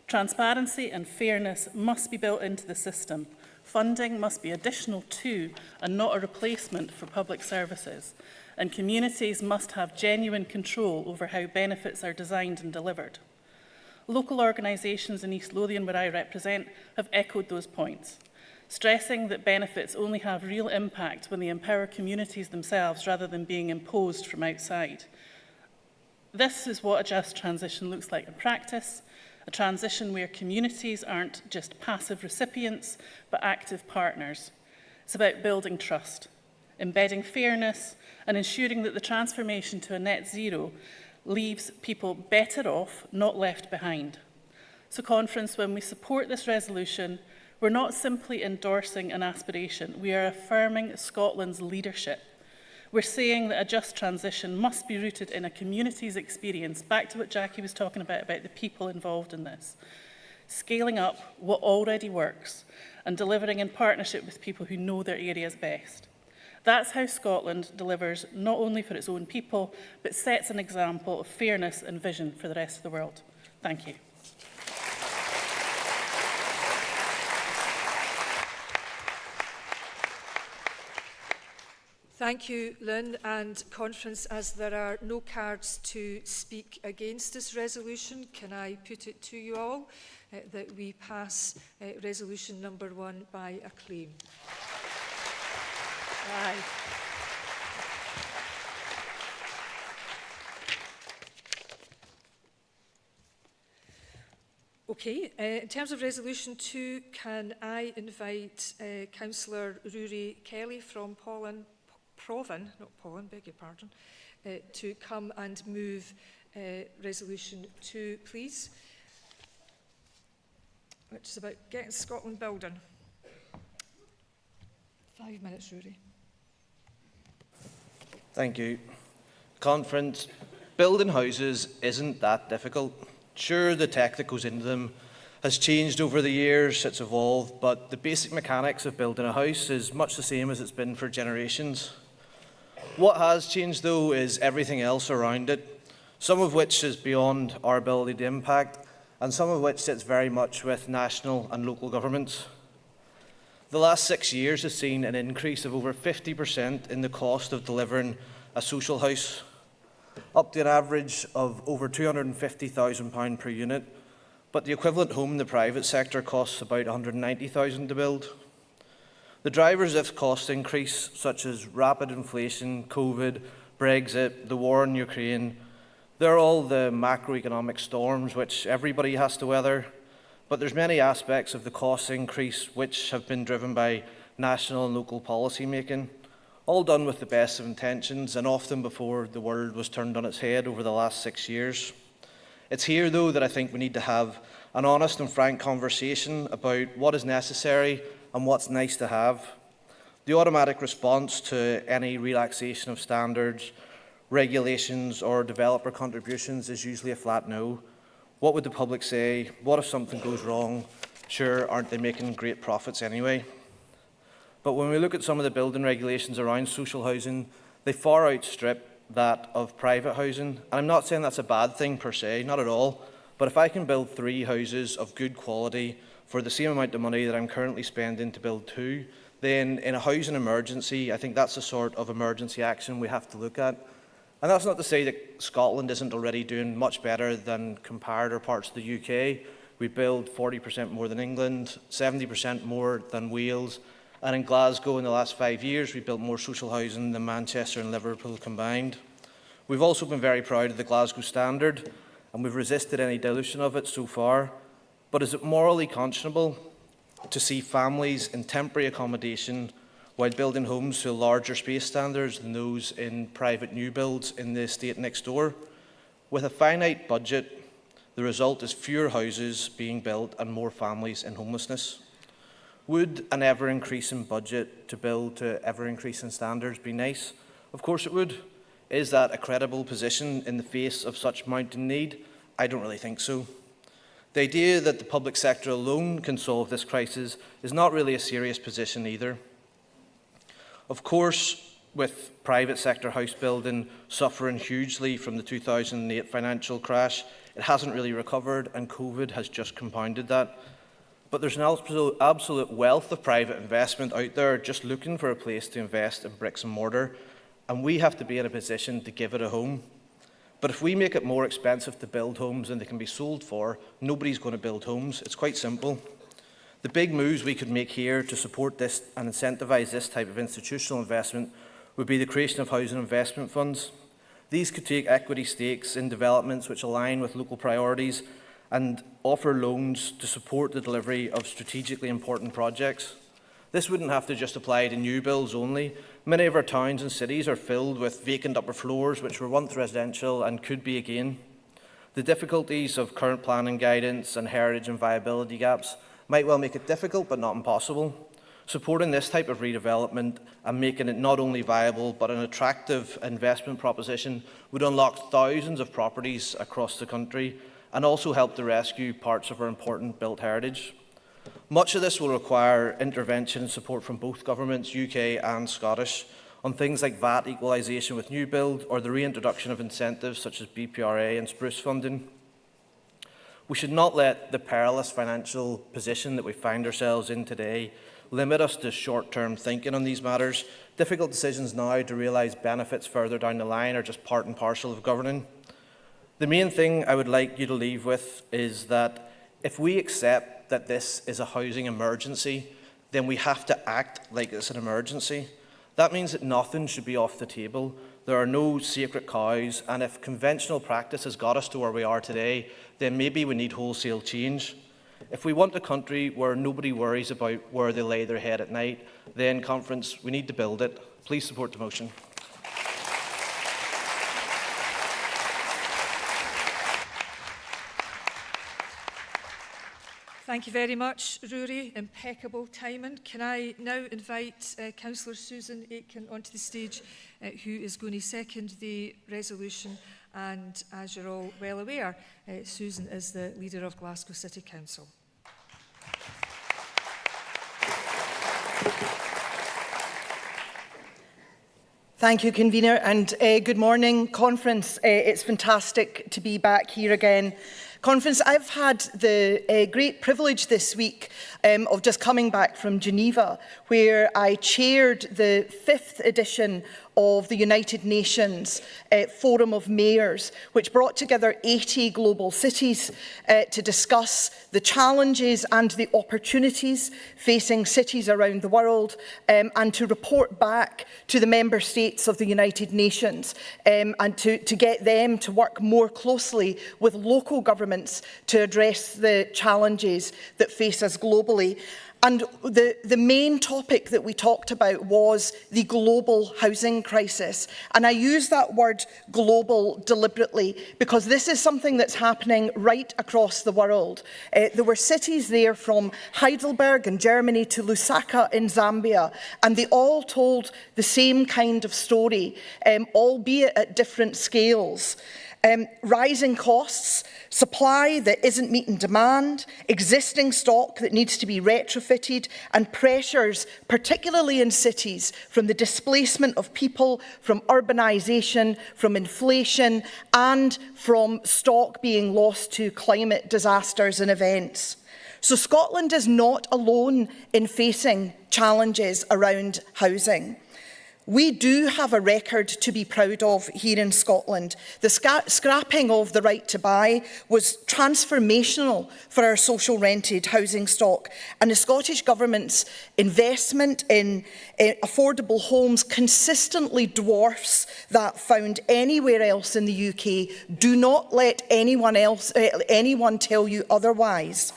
Transparency and fairness must be built into the system. Funding must be additional to and not a replacement for public services. And communities must have genuine control over how benefits are designed and delivered. Local organisations in East Lothian, where I represent, have echoed those points, stressing that benefits only have real impact when they empower communities themselves rather than being imposed from outside. This is what a just transition looks like in practice, a transition where communities aren't just passive recipients, but active partners. It's about building trust, embedding fairness, and ensuring that the transformation to a net zero leaves people better off, not left behind. So, Conference, when we support this resolution, we're not simply endorsing an aspiration, we are affirming Scotland's leadership. We're saying that a just transition must be rooted in a community's experience, back to what Jackie was talking about the people involved in this. Scaling up what already works and delivering in partnership with people who know their areas best. That's how Scotland delivers not only for its own people, but sets an example of fairness and vision for the rest of the world. Thank you. Thank you, Lynn, and Conference. As there are no cards to speak against this resolution, can I put it to you all that we pass resolution number 1 by acclaim? Aye. Okay, in terms of resolution 2, can I invite Councillor Rory Kelly from Provan, to come and move resolution 2, please, which is about getting Scotland building. 5 minutes, Rory. Thank you. Conference, building houses isn't that difficult. Sure, the tech that goes into them has changed over the years, it's evolved, but the basic mechanics of building a house is much the same as it's been for generations. What has changed, though, is everything else around it, some of which is beyond our ability to impact, and some of which sits very much with national and local governments. The last 6 years has seen an increase of over 50% in the cost of delivering a social house, up to an average of over £250,000 per unit, but the equivalent home in the private sector costs about £190,000 to build. The drivers of this cost increase, such as rapid inflation, COVID, Brexit, the war in Ukraine, they're all the macroeconomic storms which everybody has to weather, but there's many aspects of the cost increase which have been driven by national and local policy making, all done with the best of intentions and often before the world was turned on its head over the last 6 years. It's here, though, that I think we need to have an honest and frank conversation about what is necessary and what's nice to have. The automatic response to any relaxation of standards, regulations or developer contributions is usually a flat no. What would the public say? What if something goes wrong? Sure, aren't they making great profits anyway? But when we look at some of the building regulations around social housing, they far outstrip that of private housing. And I'm not saying that's a bad thing per se, not at all. But if I can build 3 houses of good quality for the same amount of money that I'm currently spending to build 2, then in a housing emergency, I think that's the sort of emergency action we have to look at. And that's not to say that Scotland isn't already doing much better than comparator parts of the UK. We build 40% more than England, 70% more than Wales, and in Glasgow in the last 5 years we built more social housing than Manchester and Liverpool combined. We've also been very proud of the Glasgow standard, and we've resisted any dilution of it so far. but is it morally conscionable to see families in temporary accommodation while building homes to larger space standards than those in private new builds in the estate next door? With a finite budget, the result is fewer houses being built and more families in homelessness. Would an ever-increasing budget to build to ever-increasing standards be nice? Of course it would. Is that a credible position in the face of such mounting need? I don't really think so. The idea that the public sector alone can solve this crisis is not really a serious position either. Of course, with private sector house building suffering hugely from the 2008 financial crash, it hasn't really recovered, and COVID has just compounded that. But there's an absolute wealth of private investment out there just looking for a place to invest in bricks and mortar, and we have to be in a position to give it a home. But if we make it more expensive to build homes than they can be sold for, nobody's going to build homes. It's quite simple. The big moves we could make here to support this and incentivise this type of institutional investment would be the creation of housing investment funds. These could take equity stakes in developments which align with local priorities and offer loans to support the delivery of strategically important projects. This wouldn't have to just apply to new builds only. Many of our towns and cities are filled with vacant upper floors which were once residential and could be again. The difficulties of current planning guidance and heritage and viability gaps might well make it difficult but not impossible. Supporting this type of redevelopment and making it not only viable but an attractive investment proposition would unlock thousands of properties across the country and also help to rescue parts of our important built heritage. Much of this will require intervention and support from both governments, UK and Scottish, on things like VAT equalisation with new build or the reintroduction of incentives such as BPRA and spruce funding. We should not let the perilous financial position that we find ourselves in today limit us to short-term thinking on these matters. Difficult decisions now to realise benefits further down the line are just part and parcel of governing. The main thing I would like you to leave with is that if we accept that this is a housing emergency, then we have to act like it's an emergency. That means that nothing should be off the table. There are no sacred cows, and if conventional practice has got us to where we are today, then maybe we need wholesale change. If we want a country where nobody worries about where they lay their head at night, then, Conference, we need to build it. Please support the motion. Thank you very much, Rory. Impeccable timing. Can I now invite Councillor Susan Aitken onto the stage, who is going to second the resolution. And as you're all well aware, Susan is the leader of Glasgow City Council. Thank you, Convener, and good morning, Conference. It's fantastic to be back here again. Conference, I've had the great privilege this week of just coming back from Geneva, where I chaired the 5th edition of the United Nations Forum of Mayors, which brought together 80 global cities to discuss the challenges and the opportunities facing cities around the world, and to report back to the member states of the United Nations, and to get them to work more closely with local governments to address the challenges that face us globally. And the main topic that we talked about was the global housing crisis. And I use that word global deliberately because this is something that's happening right across the world. There were cities there from Heidelberg in Germany to Lusaka in Zambia, and they all told the same kind of story, albeit at different scales. Rising costs, supply that isn't meeting demand, existing stock that needs to be retrofitted, and pressures, particularly in cities, from the displacement of people, from urbanisation, from inflation, and from stock being lost to climate disasters and events. So Scotland is not alone in facing challenges around housing. We do have a record to be proud of here in Scotland. The scrapping of the right to buy was transformational for our social rented housing stock, and the Scottish Government's investment in affordable homes consistently dwarfs that found anywhere else in the UK. Do not let anyone tell you otherwise.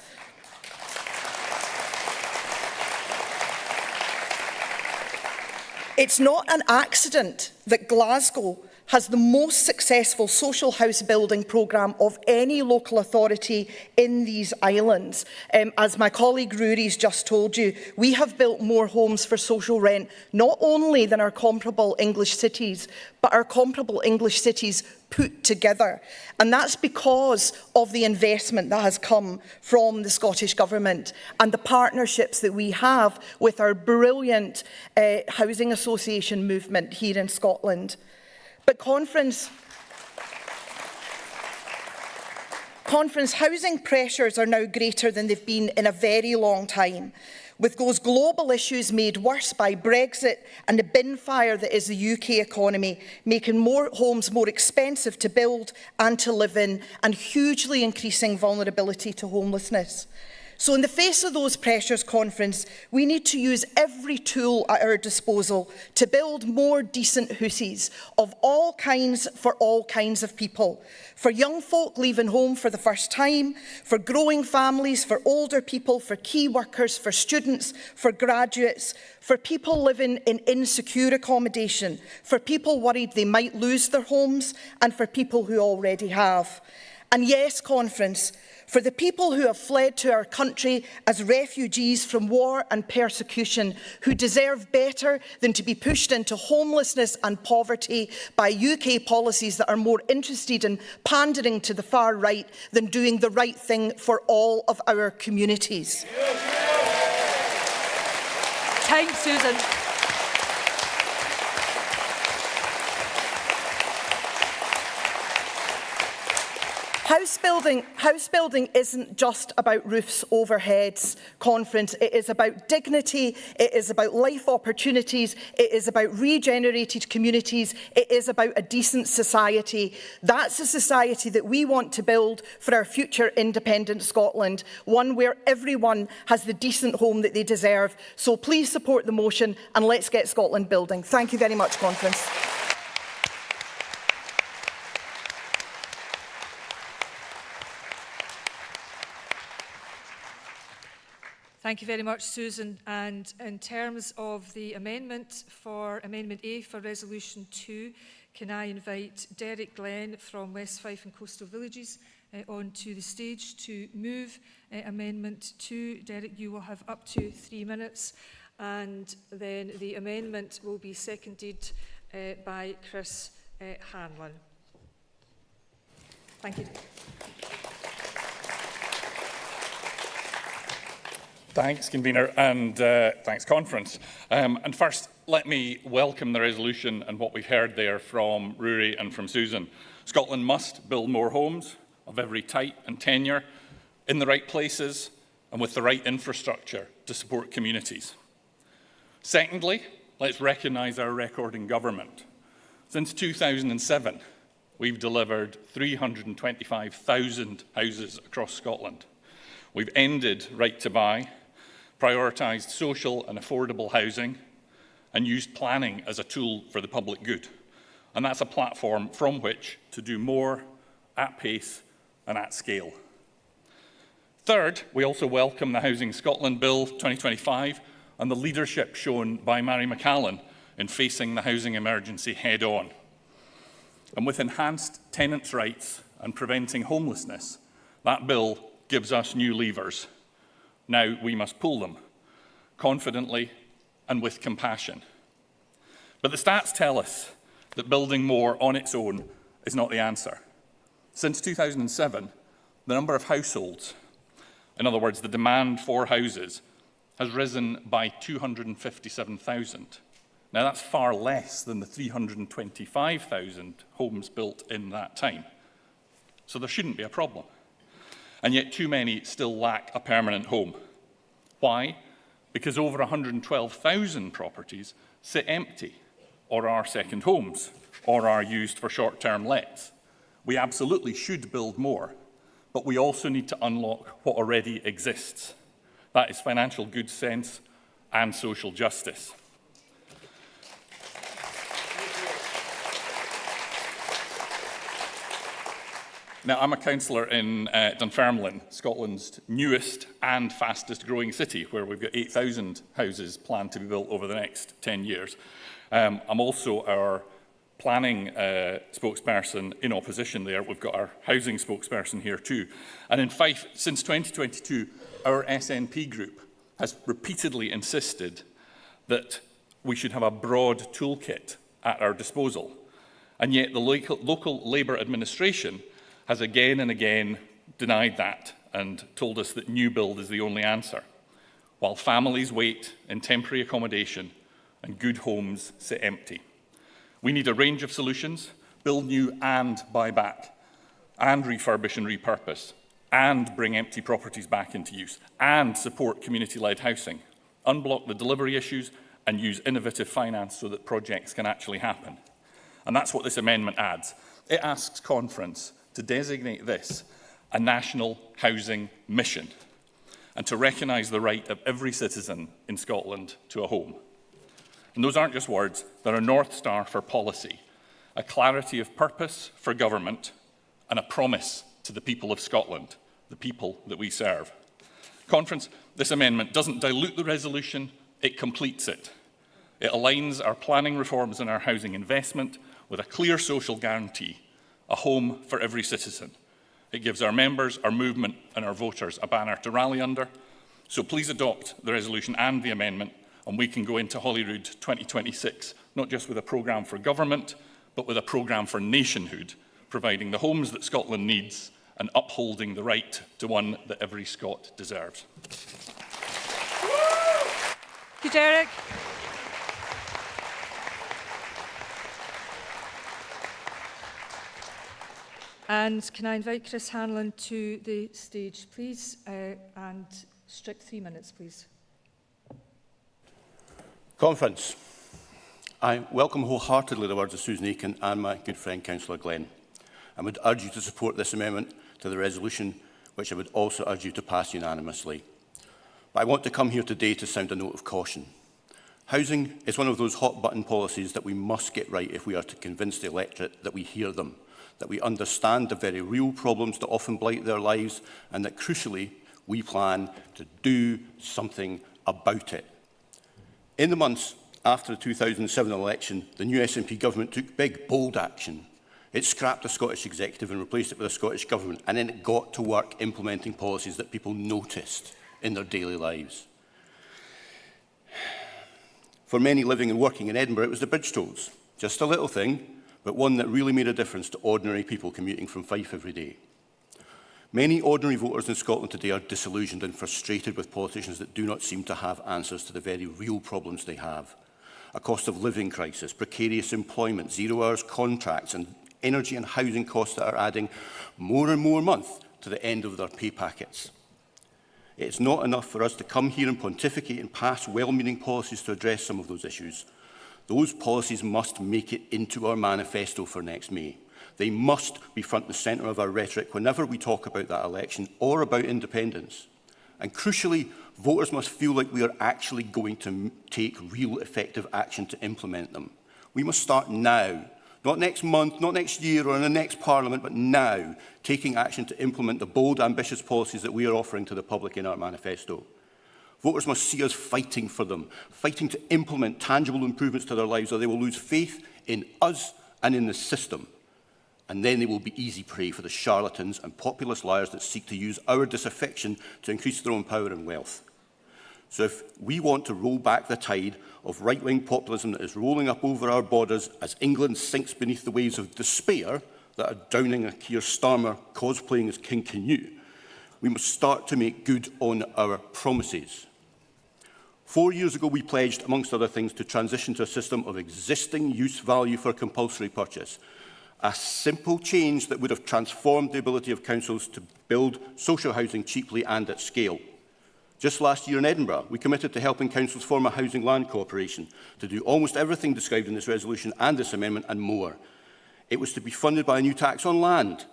It's not an accident that Glasgow has the most successful social house building programme of any local authority in these islands. As my colleague Rory's just told you, we have built more homes for social rent, not only than our comparable English cities, but our comparable English cities put together. And that's because of the investment that has come from the Scottish Government and the partnerships that we have with our brilliant housing association movement here in Scotland. But Conference housing pressures are now greater than they've been in a very long time, with those global issues made worse by Brexit and the bin fire that is the UK economy, making more homes more expensive to build and to live in, and hugely increasing vulnerability to homelessness. So in the face of those pressures, Conference, we need to use every tool at our disposal to build more decent hussies of all kinds for all kinds of people. For young folk leaving home for the first time, for growing families, for older people, for key workers, for students, for graduates, for people living in insecure accommodation, for people worried they might lose their homes, and for people who already have. And yes, Conference, for the people who have fled to our country as refugees from war and persecution, who deserve better than to be pushed into homelessness and poverty by UK policies that are more interested in pandering to the far right than doing the right thing for all of our communities. Time, Susan. House building isn't just about roofs over heads, Conference. It is about dignity, it is about life opportunities, it is about regenerated communities, it is about a decent society. That's a society that we want to build for our future independent Scotland, one where everyone has the decent home that they deserve. So please support the motion and let's get Scotland building. Thank you very much, Conference. Thank you very much, Susan. And in terms of the amendment for Amendment A for Resolution 2, can I invite Derek Glenn from West Fife and Coastal Villages onto the stage to move Amendment 2. Derek, you will have up to 3 minutes. And then the amendment will be seconded by Chris Hanlon. Thank you. Thanks, Convener, and thanks, Conference. And first, let me welcome the resolution and what we've heard there from Rory and from Susan. Scotland must build more homes of every type and tenure in the right places and with the right infrastructure to support communities. Secondly, let's recognise our record in government. Since 2007, we've delivered 325,000 houses across Scotland. We've ended right to buy, prioritised social and affordable housing, and used planning as a tool for the public good. And that's a platform from which to do more at pace and at scale. Third, we also welcome the Housing Scotland Bill 2025 and the leadership shown by Mary McCallan in facing the housing emergency head-on. And with enhanced tenants' rights and preventing homelessness, that bill gives us new levers. Now we must pull them, confidently and with compassion. But the stats tell us that building more on its own is not the answer. Since 2007, the number of households, in other words, the demand for houses, has risen by 257,000. Now that's far less than the 325,000 homes built in that time. So there shouldn't be a problem. And yet too many still lack a permanent home. Why? Because over 112,000 properties sit empty, or are second homes, or are used for short-term lets. We absolutely should build more, but we also need to unlock what already exists. That is financial good sense and social justice. Now, I'm a councillor in Dunfermline, Scotland's newest and fastest growing city, where we've got 8,000 houses planned to be built over the next 10 years. I'm also our planning spokesperson in opposition there. We've got our housing spokesperson here too. And in Fife, since 2022, our SNP group has repeatedly insisted that we should have a broad toolkit at our disposal. And yet the local Labour administration has again and again denied that and told us that new build is the only answer, while families wait in temporary accommodation and good homes sit empty. We need a range of solutions: build new and buy back, and refurbish and repurpose, and bring empty properties back into use, and support community-led housing, unblock the delivery issues, and use innovative finance so that projects can actually happen. And that's what this amendment adds. It asks Conference to designate this a national housing mission and to recognise the right of every citizen in Scotland to a home. And those aren't just words, they're a North Star for policy, a clarity of purpose for government, and a promise to the people of Scotland, the people that we serve. Conference, this amendment doesn't dilute the resolution, it completes it. It aligns our planning reforms and our housing investment with a clear social guarantee, a home for every citizen. It gives our members, our movement and our voters a banner to rally under. So please adopt the resolution and the amendment, and we can go into Holyrood 2026, not just with a programme for government, but with a programme for nationhood, providing the homes that Scotland needs and upholding the right to one that every Scot deserves. Thank you, Derek. And can I invite Chris Hanlon to the stage, please, and strict 3 minutes, please. Conference. I welcome wholeheartedly the words of Susan Aiken and my good friend Councillor Glenn, and would urge you to support this amendment to the resolution, which I would also urge you to pass unanimously. But I want to come here today to sound a note of caution. Housing is one of those hot-button policies that we must get right if we are to convince the electorate that we hear them, that we understand the very real problems that often blight their lives, and that, crucially, we plan to do something about it. In the months after the 2007 election, the new SNP government took big, bold action. It scrapped the Scottish Executive and replaced it with a Scottish Government, and then it got to work implementing policies that people noticed in their daily lives. For many living and working in Edinburgh, it was the bridge tolls. Just a little thing, but one that really made a difference to ordinary people commuting from Fife every day. Many ordinary voters in Scotland today are disillusioned and frustrated with politicians that do not seem to have answers to the very real problems they have. A cost of living crisis, precarious employment, 0 hours contracts, and energy and housing costs that are adding more and more a month to the end of their pay packets. It's not enough for us to come here and pontificate and pass well-meaning policies to address some of those issues. Those policies must make it into our manifesto for next May. They must be front and centre of our rhetoric whenever we talk about that election or about independence. And crucially, voters must feel like we are actually going to take real effective action to implement them. We must start now, not next month, not next year or in the next Parliament, but now, taking action to implement the bold, ambitious policies that we are offering to the public in our manifesto. Voters must see us fighting for them, fighting to implement tangible improvements to their lives, or they will lose faith in us and in the system. And then they will be easy prey for the charlatans and populist liars that seek to use our disaffection to increase their own power and wealth. So if we want to roll back the tide of right-wing populism that is rolling up over our borders as England sinks beneath the waves of despair that are drowning a Keir Starmer cosplaying as King Canute, we must start to make good on our promises. 4 years ago, we pledged, amongst other things, to transition to a system of existing use value for compulsory purchase. A simple change that would have transformed the ability of councils to build social housing cheaply and at scale. Just last year in Edinburgh, we committed to helping councils form a housing land corporation to do almost everything described in this resolution and this amendment and more. It was to be funded by a new tax on land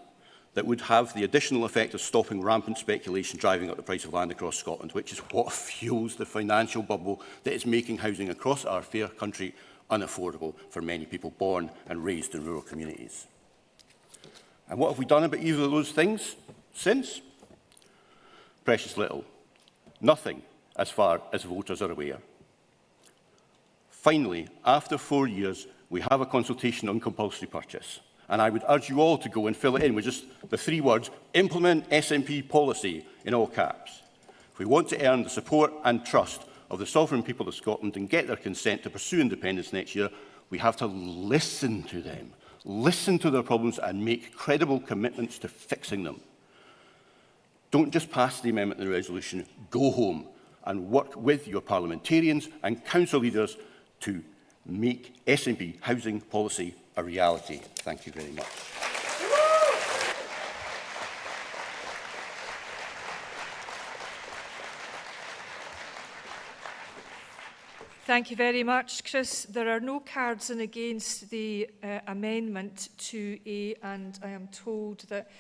that would have the additional effect of stopping rampant speculation driving up the price of land across Scotland, which is what fuels the financial bubble that is making housing across our fair country unaffordable for many people born and raised in rural communities. And what have we done about either of those things since? Precious little. Nothing, as far as voters are aware. Finally, after 4 years, we have a consultation on compulsory purchase. And I would urge you all to go and fill it in with just the 3 words, implement SNP policy, in all caps. If we want to earn the support and trust of the sovereign people of Scotland and get their consent to pursue independence next year, we have to listen to them, listen to their problems and make credible commitments to fixing them. Don't just pass the amendment and the resolution, go home and work with your parliamentarians and council leaders to make SNP housing policy a reality. Thank you very much. Thank you very much, Chris. There are no cards in against the amendment to A, and I am told that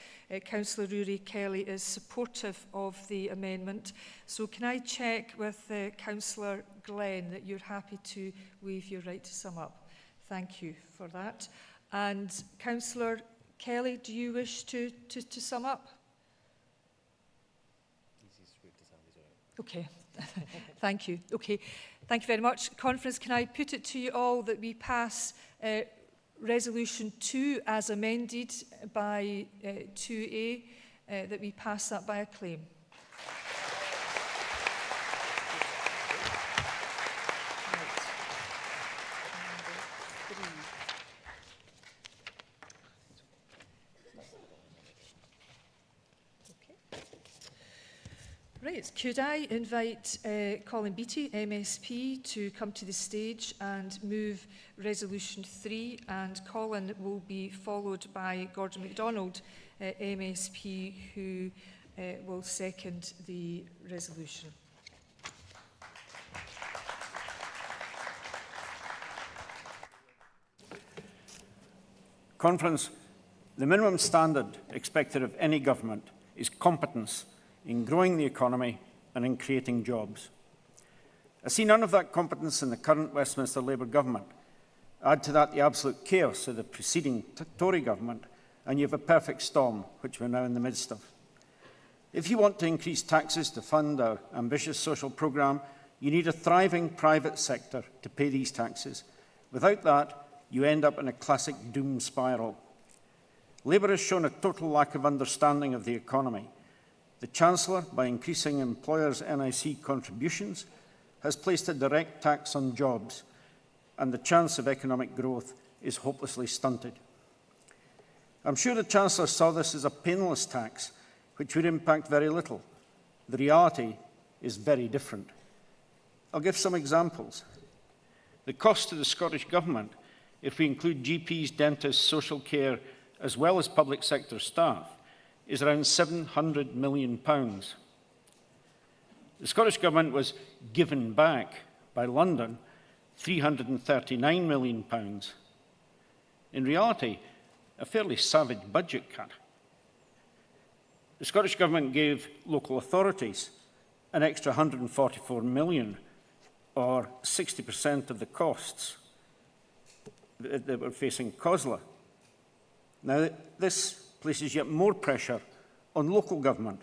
Councillor Rory Kelly is supportive of the amendment. So can I check with Councillor Glenn that you're happy to waive your right to sum up? Thank you for that. And Councillor Kelly, do you wish to sum up? Okay, thank you. Okay, thank you very much. Conference, can I put it to you all that we pass Resolution 2 as amended by 2A, that we pass that by acclaim? Right, could I invite Colin Beattie, MSP, to come to the stage and move Resolution 3, and Colin will be followed by Gordon MacDonald, MSP, who will second the resolution. Conference, the minimum standard expected of any government is competence in growing the economy and in creating jobs. I see none of that competence in the current Westminster Labour government. Add to that the absolute chaos of the preceding Tory government, and you have a perfect storm, which we're now in the midst of. If you want to increase taxes to fund our ambitious social programme, you need a thriving private sector to pay these taxes. Without that, you end up in a classic doom spiral. Labour has shown a total lack of understanding of the economy. The Chancellor, by increasing employers' NIC contributions, has placed a direct tax on jobs, and the chance of economic growth is hopelessly stunted. I'm sure the Chancellor saw this as a painless tax, which would impact very little. The reality is very different. I'll give some examples. The cost to the Scottish Government, if we include GPs, dentists, social care, as well as public sector staff, is around £700 million. The Scottish Government was given back by London £339 million. In reality, a fairly savage budget cut. The Scottish Government gave local authorities an extra £144 million, or 60% of the costs that were facing COSLA. Now, this places yet more pressure on local government.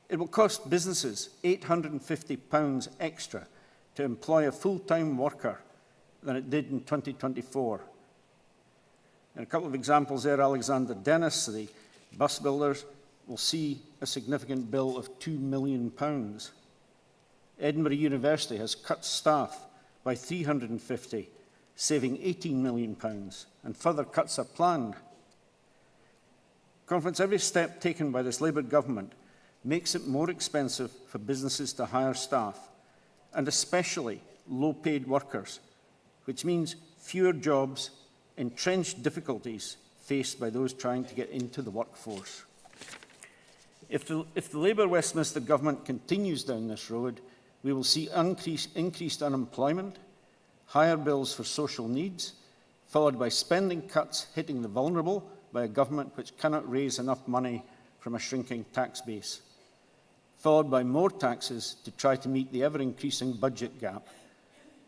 It will cost businesses £850 extra to employ a full-time worker than it did in 2024. And a couple of examples there, Alexander Dennis, the bus builders, will see a significant bill of £2 million. Edinburgh University has cut staff by 350, saving £18 million, and further cuts are planned. Conference, every step taken by this Labour government makes it more expensive for businesses to hire staff, and especially low-paid workers, which means fewer jobs, entrenched difficulties faced by those trying to get into the workforce. If the Labour Westminster government continues down this road, we will see increased unemployment, higher bills for social needs, followed by spending cuts hitting the vulnerable by a government which cannot raise enough money from a shrinking tax base, followed by more taxes to try to meet the ever-increasing budget gap.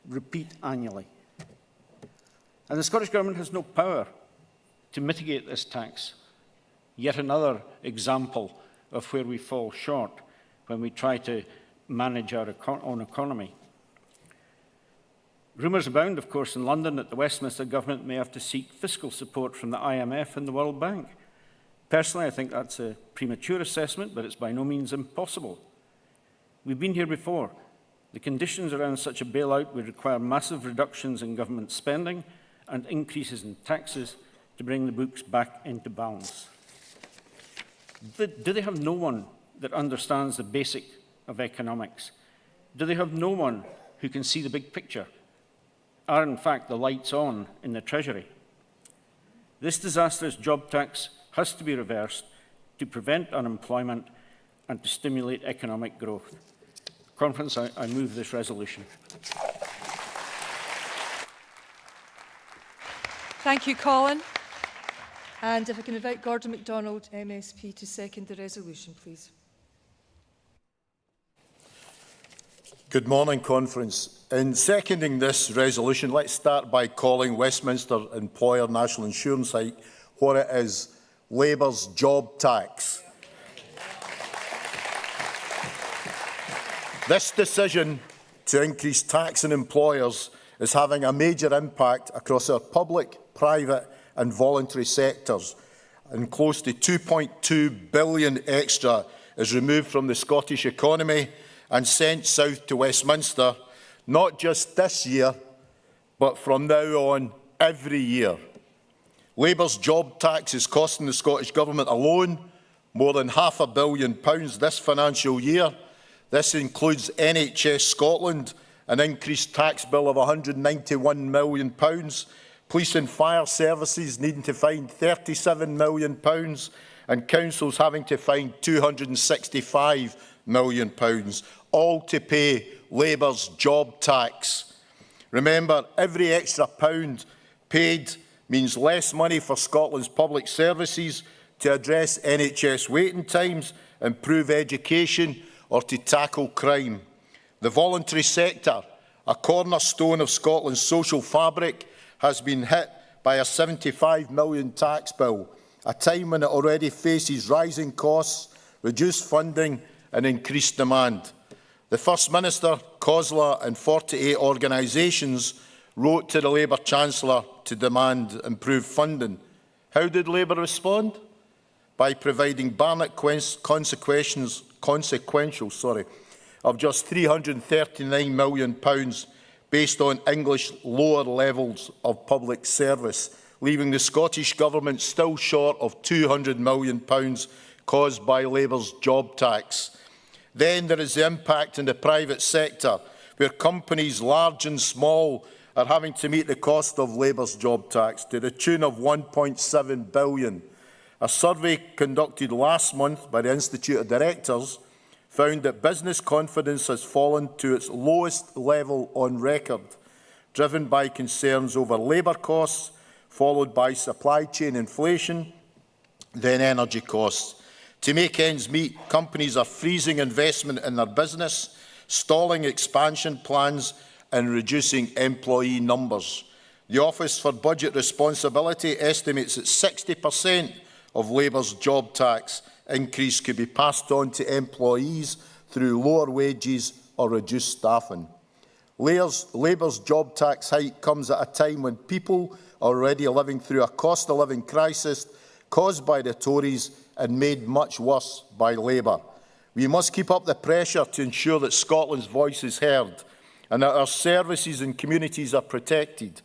Repeat annually. And the Scottish Government has no power to mitigate this tax. Yet another example of where we fall short when we try to manage our own economy. Rumours abound, of course, in London that the Westminster government may have to seek fiscal support from the IMF and the World Bank. Personally, I think that's a premature assessment, but it's by no means impossible. We've been here before. The conditions around such a bailout would require massive reductions in government spending and increases in taxes to bring the books back into balance. Do they have no one that understands the basic of economics? Do they have no one who can see the big picture? Are, in fact, the lights on in the Treasury? This disastrous job tax has to be reversed to prevent unemployment and to stimulate economic growth. Conference, I move this resolution. Thank you, Colin. And if I can invite Gordon MacDonald, MSP, to second the resolution, please. Good morning, Conference. In seconding this resolution, let's start by calling Westminster Employer National Insurance hike what it is: Labour's job tax. This decision to increase tax on employers is having a major impact across our public, private and voluntary sectors, and close to £2.2 billion extra is removed from the Scottish economy and sent south to Westminster, not just this year, but from now on every year. Labour's job tax is costing the Scottish Government alone more than £500 million this financial year. This includes NHS Scotland, an increased tax bill of £191 million, police and fire services needing to find £37 million, and councils having to find £265 million, all to pay Labour's job tax. Remember, every extra pound paid means less money for Scotland's public services to address NHS waiting times, improve education or to tackle crime. The voluntary sector, a cornerstone of Scotland's social fabric, has been hit by a £75 million tax bill, a time when it already faces rising costs, reduced funding and increased demand. The First Minister, COSLA and 48 organisations wrote to the Labour Chancellor to demand improved funding. How did Labour respond? By providing Barnett consequential of just £339 million based on English lower levels of public service, leaving the Scottish Government still short of £200 million caused by Labour's job tax. Then there is the impact in the private sector, where companies large and small are having to meet the cost of Labour's job tax to the tune of £1.7 billion. A survey conducted last month by the Institute of Directors found that business confidence has fallen to its lowest level on record, driven by concerns over labour costs, followed by supply chain inflation, then energy costs. To make ends meet, companies are freezing investment in their business, stalling expansion plans and reducing employee numbers. The Office for Budget Responsibility estimates that 60% of Labour's job tax increase could be passed on to employees through lower wages or reduced staffing. Labour's job tax hike comes at a time when people are already living through a cost-of-living crisis caused by the Tories and made much worse by Labour. We must keep up the pressure to ensure that Scotland's voice is heard and that our services and communities are protected.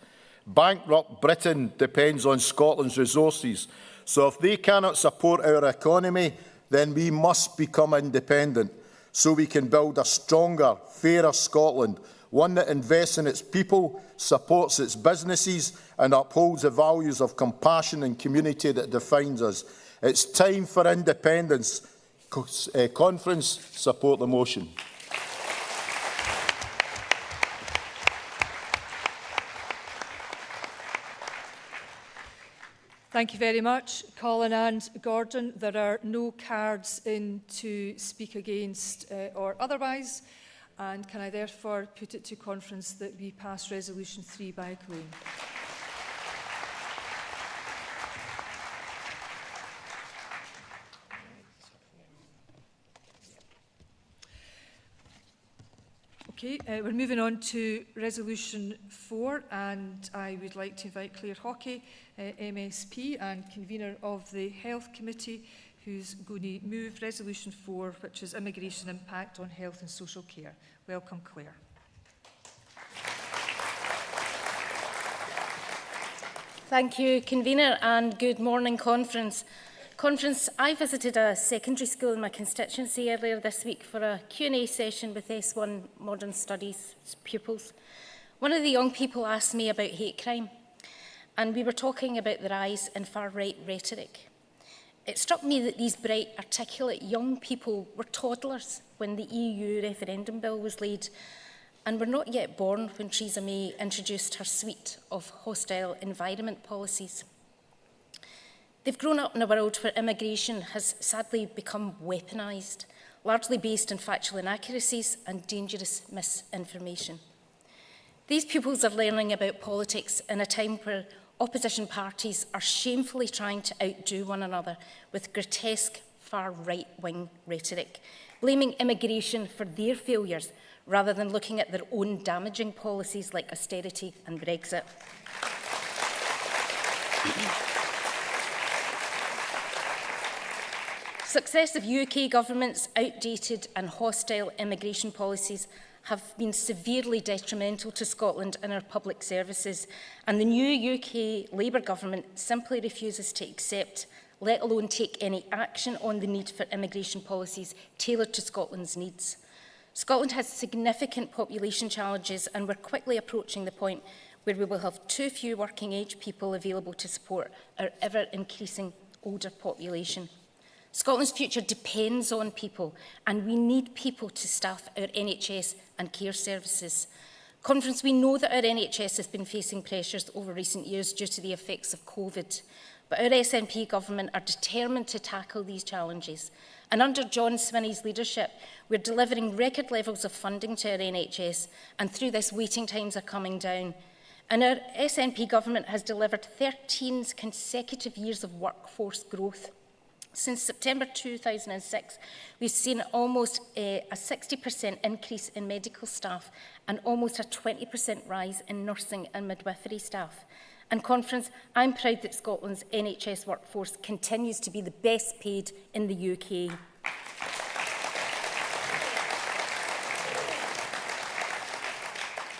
Bankrupt Britain depends on Scotland's resources, so if they cannot support our economy, then we must become independent so we can build a stronger, fairer Scotland, one that invests in its people, supports its businesses and upholds the values of compassion and community that defines us. It's time for independence. Conference, support the motion. Thank you very much, Colin and Gordon. There are no cards in to speak against or otherwise, and can I therefore put it to conference that we pass Resolution 3 by acclaim. Okay, we're moving on to Resolution 4, and I would like to invite Claire Hockey, MSP and convener of the Health Committee, who's going to move Resolution 4, which is Immigration Impact on Health and Social Care. Welcome, Claire. Thank you, convener, and good morning, Conference. I visited a secondary school in my constituency earlier this week for a Q&A session with S1 Modern Studies pupils. One of the young people asked me about hate crime, and we were talking about the rise in far-right rhetoric. It struck me that these bright, articulate young people were toddlers when the EU referendum bill was laid, and were not yet born when Theresa May introduced her suite of hostile environment policies. They've grown up in a world where immigration has sadly become weaponised, largely based on factual inaccuracies and dangerous misinformation. These pupils are learning about politics in a time where opposition parties are shamefully trying to outdo one another with grotesque far right-wing rhetoric, blaming immigration for their failures rather than looking at their own damaging policies like austerity and Brexit. Successive UK governments' outdated and hostile immigration policies have been severely detrimental to Scotland and our public services, and the new UK Labour government simply refuses to accept, let alone take any action on the need for immigration policies tailored to Scotland's needs. Scotland has significant population challenges, and we're quickly approaching the point where we will have too few working age people available to support our ever-increasing older population. Scotland's future depends on people, and we need people to staff our NHS and care services. Conference, we know that our NHS has been facing pressures over recent years due to the effects of COVID, but our SNP government are determined to tackle these challenges. And under John Swinney's leadership, we're delivering record levels of funding to our NHS, and through this, waiting times are coming down. And our SNP government has delivered 13 consecutive years of workforce growth. Since September 2006, we've seen almost a 60% increase in medical staff and almost a 20% rise in nursing and midwifery staff. And Conference, I'm proud that Scotland's NHS workforce continues to be the best paid in the UK.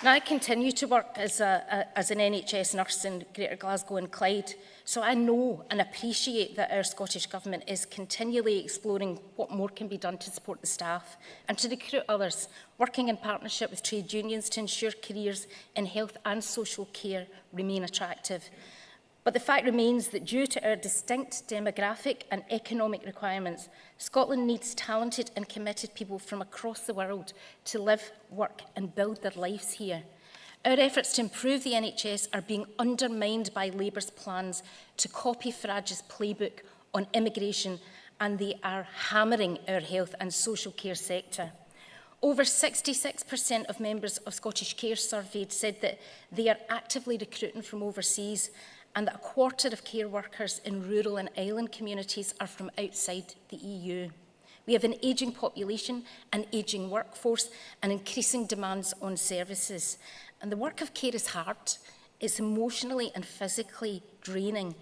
Now, I continue to work as an NHS nurse in Greater Glasgow and Clyde, so I know and appreciate that our Scottish Government is continually exploring what more can be done to support the staff and to recruit others, working in partnership with trade unions to ensure careers in health and social care remain attractive. But the fact remains that due to our distinct demographic and economic requirements, Scotland needs talented and committed people from across the world to live, work and build their lives here. Our efforts to improve the NHS are being undermined by Labour's plans to copy Farage's playbook on immigration, and they are hammering our health and social care sector. Over 66% of members of Scottish Care surveyed said that they are actively recruiting from overseas, and that a quarter of care workers in rural and island communities are from outside the EU. We have an ageing population, an ageing workforce, and increasing demands on services. And the work of care is hard. It's emotionally and physically draining.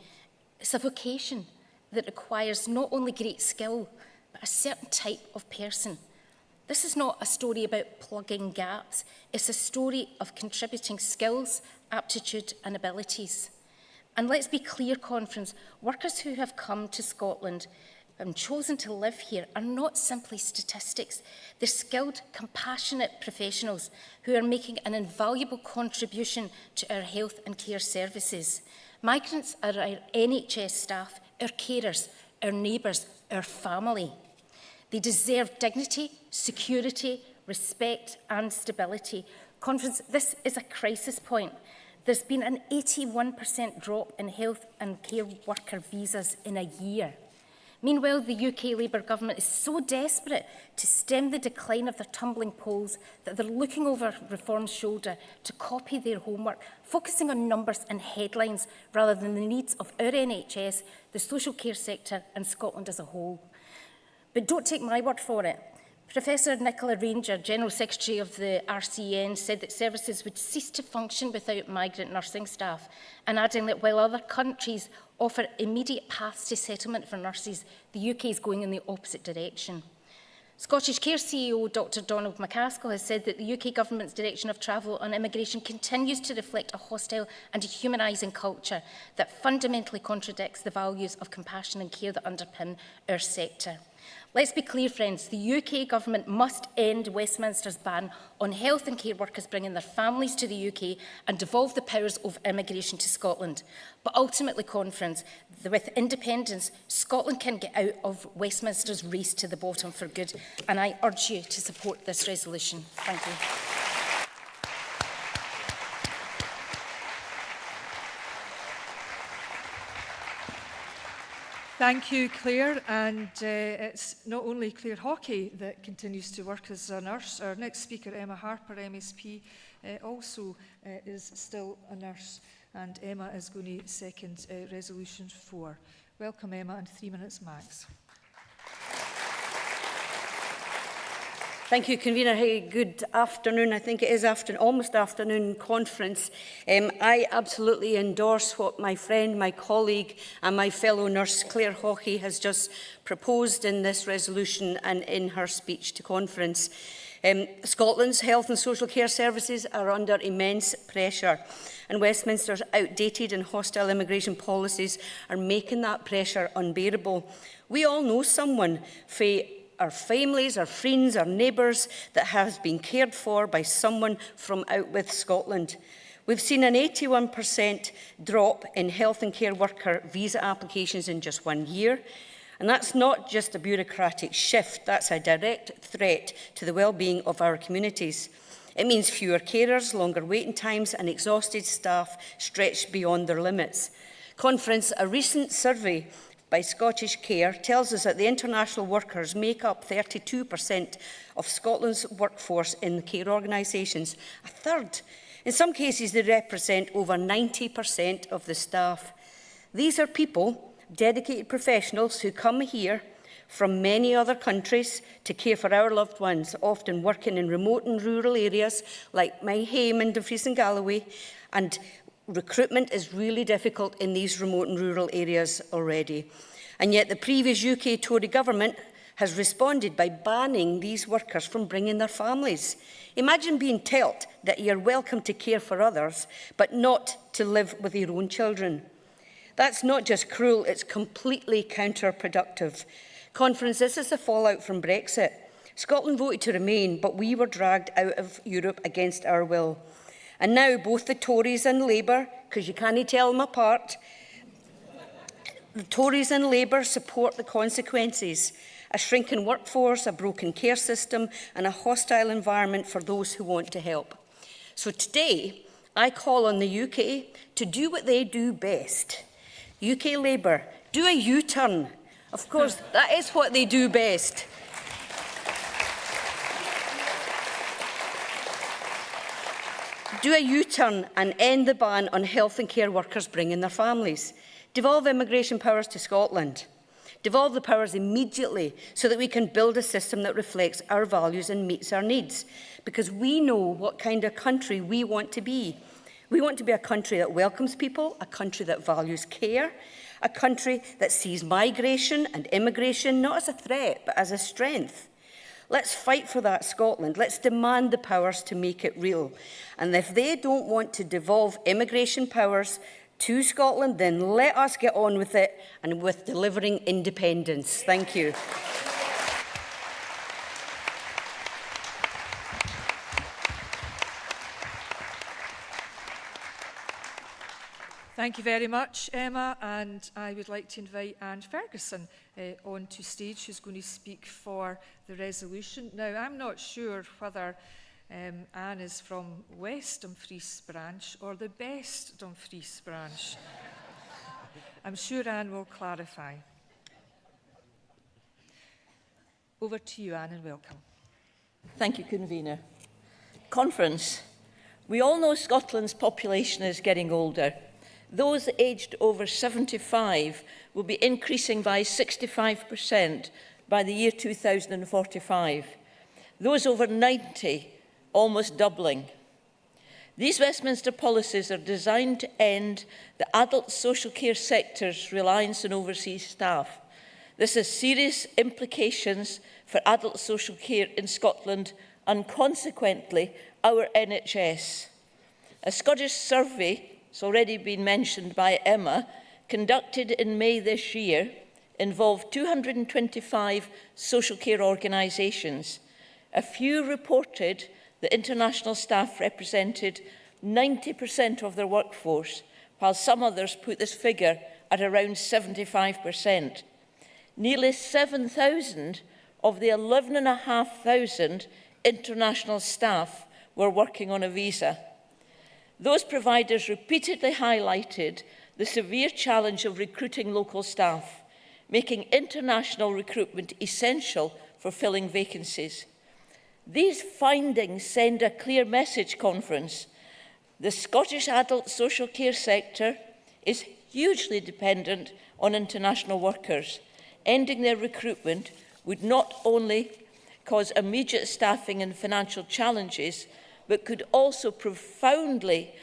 It's a vocation that requires not only great skill, but a certain type of person. This is not a story about plugging gaps. It's a story of contributing skills, aptitude, and abilities. And let's be clear, Conference, workers who have come to Scotland and chosen to live here are not simply statistics. They're skilled, compassionate professionals who are making an invaluable contribution to our health and care services. Migrants are our NHS staff, our carers, our neighbours, our family. They deserve dignity, security, respect and stability. Conference, this is a crisis point. There's been an 81% drop in health and care worker visas in a year. Meanwhile, the UK Labour government is so desperate to stem the decline of their tumbling polls that they're looking over Reform's shoulder to copy their homework, focusing on numbers and headlines rather than the needs of our NHS, the social care sector and Scotland as a whole. But don't take my word for it. Professor Nicola Ranger, General Secretary of the RCN, said that services would cease to function without migrant nursing staff, and adding that while other countries offer immediate paths to settlement for nurses, the UK is going in the opposite direction. Scottish Care CEO Dr Donald McCaskill has said that the UK Government's direction of travel on immigration continues to reflect a hostile and dehumanising culture that fundamentally contradicts the values of compassion and care that underpin our sector. Let's be clear, friends, the UK Government must end Westminster's ban on health and care workers bringing their families to the UK and devolve the powers of immigration to Scotland. But ultimately, Conference, with independence, Scotland can get out of Westminster's race to the bottom for good, and I urge you to support this resolution. Thank you. Thank you, Claire. And it's not only Claire Hockey that continues to work as a nurse. Our next speaker, Emma Harper, MSP, also is still a nurse. And Emma is going to second Resolution 4. Welcome, Emma, and 3 minutes max. Thank you, Convener. Hey, good afternoon. I think it is almost afternoon conference. I absolutely endorse what my friend, my colleague and my fellow nurse Claire Hockey has just proposed in this resolution and in her speech to conference. Scotland's health and social care services are under immense pressure, and Westminster's outdated and hostile immigration policies are making that pressure unbearable. We all know someone, our families, our friends, our neighbours, that has been cared for by someone from out with Scotland. We've seen an 81% drop in health and care worker visa applications in just 1 year. And that's not just a bureaucratic shift, that's a direct threat to the well-being of our communities. It means fewer carers, longer waiting times and exhausted staff stretched beyond their limits. Conference, a recent survey by Scottish Care tells us that the international workers make up 32% of Scotland's workforce in the care organisations, a third. In some cases, they represent over 90% of the staff. These are people, dedicated professionals who come here from many other countries to care for our loved ones, often working in remote and rural areas like my home in Dumfries and Galloway, and recruitment is really difficult in these remote and rural areas already. And yet the previous UK Tory government has responded by banning these workers from bringing their families. Imagine being told that you're welcome to care for others, but not to live with your own children. That's not just cruel, it's completely counterproductive. Conference, this is the fallout from Brexit. Scotland voted to remain, but we were dragged out of Europe against our will. And now both the Tories and Labour, because you can't tell them apart, the Tories and Labour support the consequences. A shrinking workforce, a broken care system and a hostile environment for those who want to help. So today, I call on the UK to do what they do best. UK Labour, do a U-turn. Of course, that is what they do best. Do a U-turn and end the ban on health and care workers bringing their families. Devolve immigration powers to Scotland. Devolve the powers immediately so that we can build a system that reflects our values and meets our needs. Because we know what kind of country we want to be. We want to be a country that welcomes people, a country that values care, a country that sees migration and immigration not as a threat, but as a strength. Let's fight for that, Scotland. Let's demand the powers to make it real. And if they don't want to devolve immigration powers to Scotland, then let us get on with it and with delivering independence. Thank you. Thank you very much, Emma, and I would like to invite Anne Ferguson onto stage, who's going to speak for the resolution. Now, I'm not sure whether Anne is from West Dumfries branch or the best Dumfries branch. I'm sure Anne will clarify. Over to you, Anne, and welcome. Thank you, Convener. Conference. We all know Scotland's population is getting older. Those aged over 75 will be increasing by 65% by the year 2045. those over 90 almost doubling. These Westminster policies are designed to end the adult social care sector's reliance on overseas staff. This has serious implications for adult social care in Scotland and consequently our NHS. A Scottish survey, it's already been mentioned by Emma, conducted in May this year, involved 225 social care organisations. A few reported that international staff represented 90% of their workforce, while some others put this figure at around 75%. Nearly 7,000 of the 11,500 international staff were working on a visa. Those providers repeatedly highlighted the severe challenge of recruiting local staff, making international recruitment essential for filling vacancies. These findings send a clear message, Conference. The Scottish adult social care sector is hugely dependent on international workers. Ending their recruitment would not only cause immediate staffing and financial challenges, but could also profoundly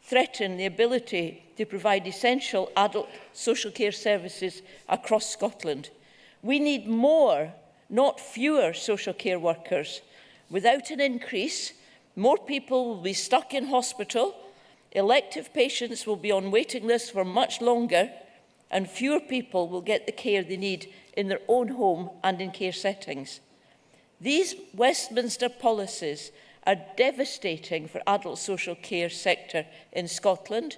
threaten the ability to provide essential adult social care services across Scotland. We need more, not fewer, social care workers. Without an increase, more people will be stuck in hospital, elective patients will be on waiting lists for much longer, and fewer people will get the care they need in their own home and in care settings. These Westminster policies are devastating for adult social care sector in Scotland,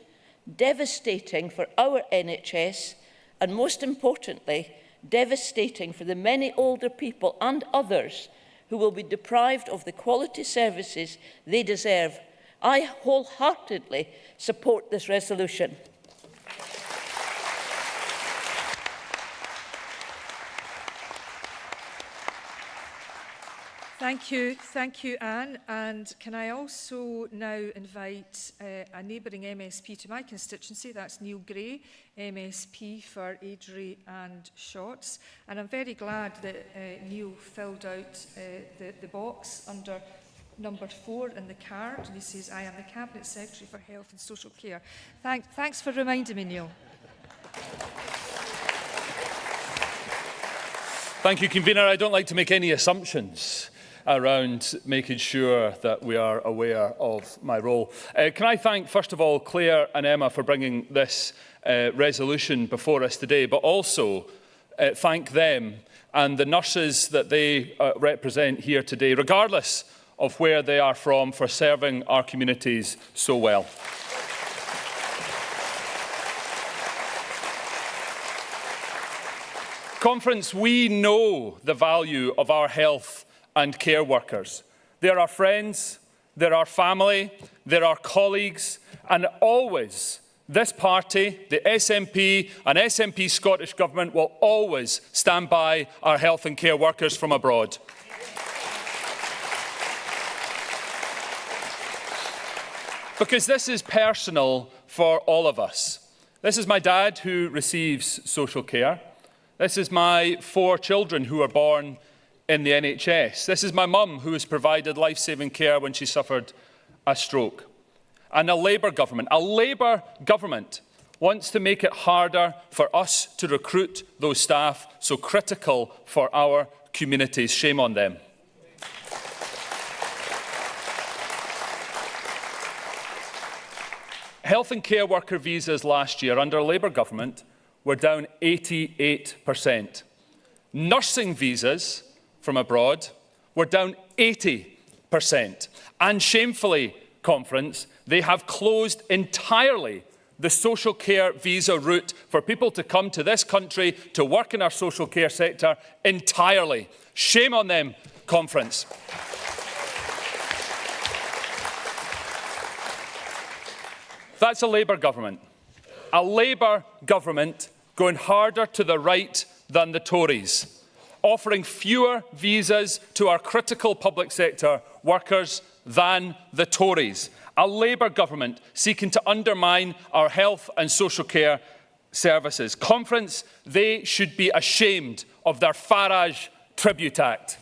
devastating for our NHS, and most importantly, devastating for the many older people and others who will be deprived of the quality services they deserve. I wholeheartedly support this resolution. Thank you, Anne. And can I also now invite a neighbouring MSP to my constituency, that's Neil Gray, MSP for Airdrie and Shotts. And I'm very glad that Neil filled out the box under number 4 in the card, and he says, I am the Cabinet Secretary for Health and Social Care. Thanks for reminding me, Neil. Thank you, Convener. I don't like to make any assumptions around making sure that we are aware of my role. Can I thank, first of all, Claire and Emma for bringing this resolution before us today, but also thank them and the nurses that they represent here today, regardless of where they are from, for serving our communities so well. Conference, we know the value of our health and care workers. They're our friends, they're our family, they're our colleagues, and always this party, the SNP and SNP Scottish Government, will always stand by our health and care workers from abroad. Because this is personal for all of us. This is my dad who receives social care. This is my 4 children who are born in the NHS. This is my mum who was provided life-saving care when she suffered a stroke. And a Labour government wants to make it harder for us to recruit those staff so critical for our communities. Shame on them. Health and care worker visas last year under a Labour government were down 88%. Nursing visas from abroad were down 80%. And shamefully, Conference, they have closed entirely the social care visa route for people to come to this country to work in our social care sector entirely. Shame on them, Conference. That's a Labour government. A Labour government going harder to the right than the Tories, offering fewer visas to our critical public sector workers than the Tories. A Labour government seeking to undermine our health and social care services. Conference, they should be ashamed of their Farage Tribute Act.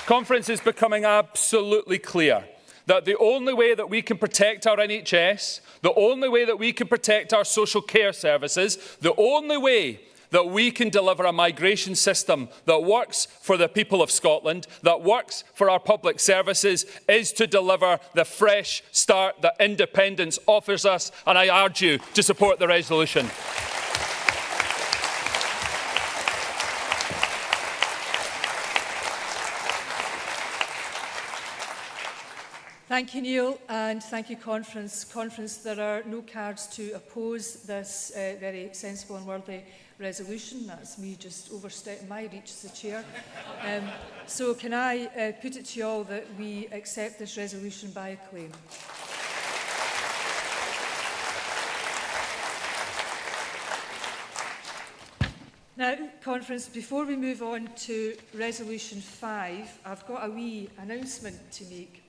Conference is becoming absolutely clear that the only way that we can protect our NHS, the only way that we can protect our social care services, the only way that we can deliver a migration system that works for the people of Scotland, that works for our public services, is to deliver the fresh start that independence offers us. And I urge you to support the resolution. Thank you, Neil, and thank you, Conference. Conference, there are no cards to oppose this very sensible and worthy resolution. That's me just overstepping my reach as the chair. So can I put it to you all that we accept this resolution by acclaim? Now, Conference, before we move on to Resolution 5, I've got a wee announcement to make.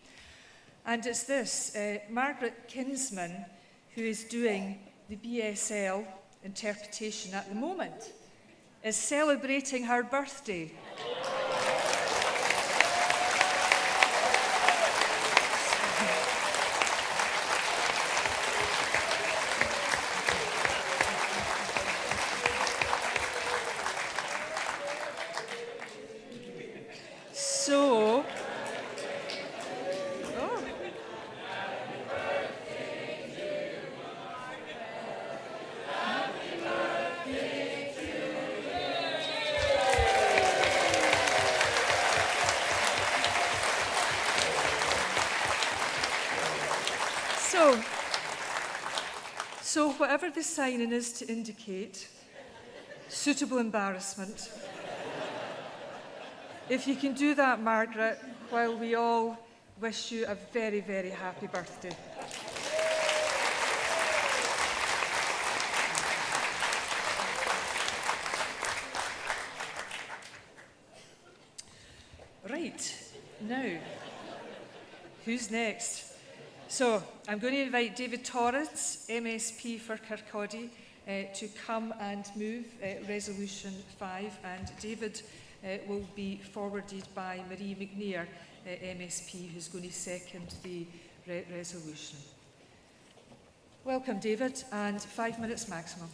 And it's this, Margaret Kinsman, who is doing the BSL interpretation at the moment, is celebrating her birthday. So whatever the signing is to indicate, suitable embarrassment. If you can do that, Margaret, while we all wish you a very, very happy birthday. Right, now, who's next? So, I'm going to invite David Torrance, MSP for Kirkcaldy, to come and move Resolution 5, and David will be forwarded by Marie McNear, MSP, who's going to second the resolution. Welcome, David, and 5 minutes maximum.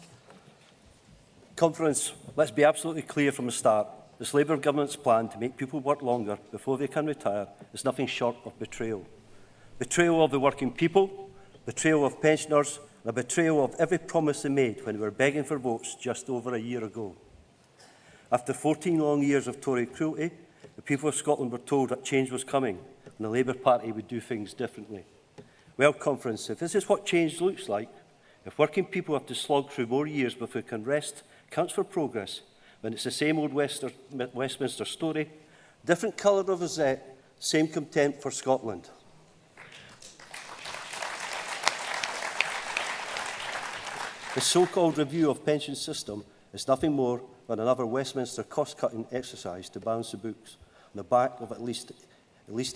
Conference, let's be absolutely clear from the start. This Labour government's plan to make people work longer before they can retire is nothing short of betrayal. Betrayal of the working people, betrayal of pensioners, and a betrayal of every promise they made when they were begging for votes just over a year ago. After 14 long years of Tory cruelty, the people of Scotland were told that change was coming and the Labour Party would do things differently. Well, Conference, if this is what change looks like, if working people have to slog through more years before they can rest counts for progress, then it's the same old Westminster story, different colour of rosette, same contempt for Scotland. The so-called review of pension system is nothing more than another Westminster cost-cutting exercise to balance the books on the back of at least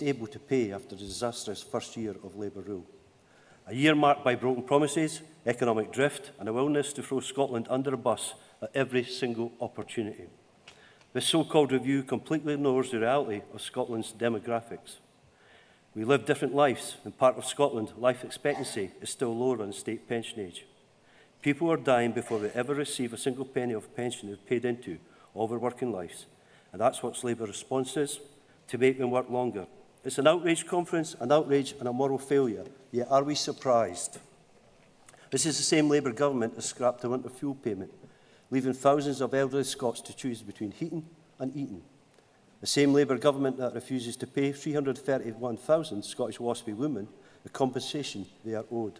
able to pay after the disastrous first year of Labour rule. A year marked by broken promises, economic drift and a willingness to throw Scotland under a bus at every single opportunity. This so-called review completely ignores the reality of Scotland's demographics. We live different lives. In part of Scotland, life expectancy is still lower than state pension age. People are dying before they ever receive a single penny of pension they've paid into all their working lives. And that's what Labour's response is, to make them work longer. It's an outrage, Conference, an outrage and a moral failure. Yet are we surprised? This is the same Labour government that scrapped the winter fuel payment, leaving thousands of elderly Scots to choose between heating and eating. The same Labour government that refuses to pay 331,000 Scottish WASPy women the compensation they are owed.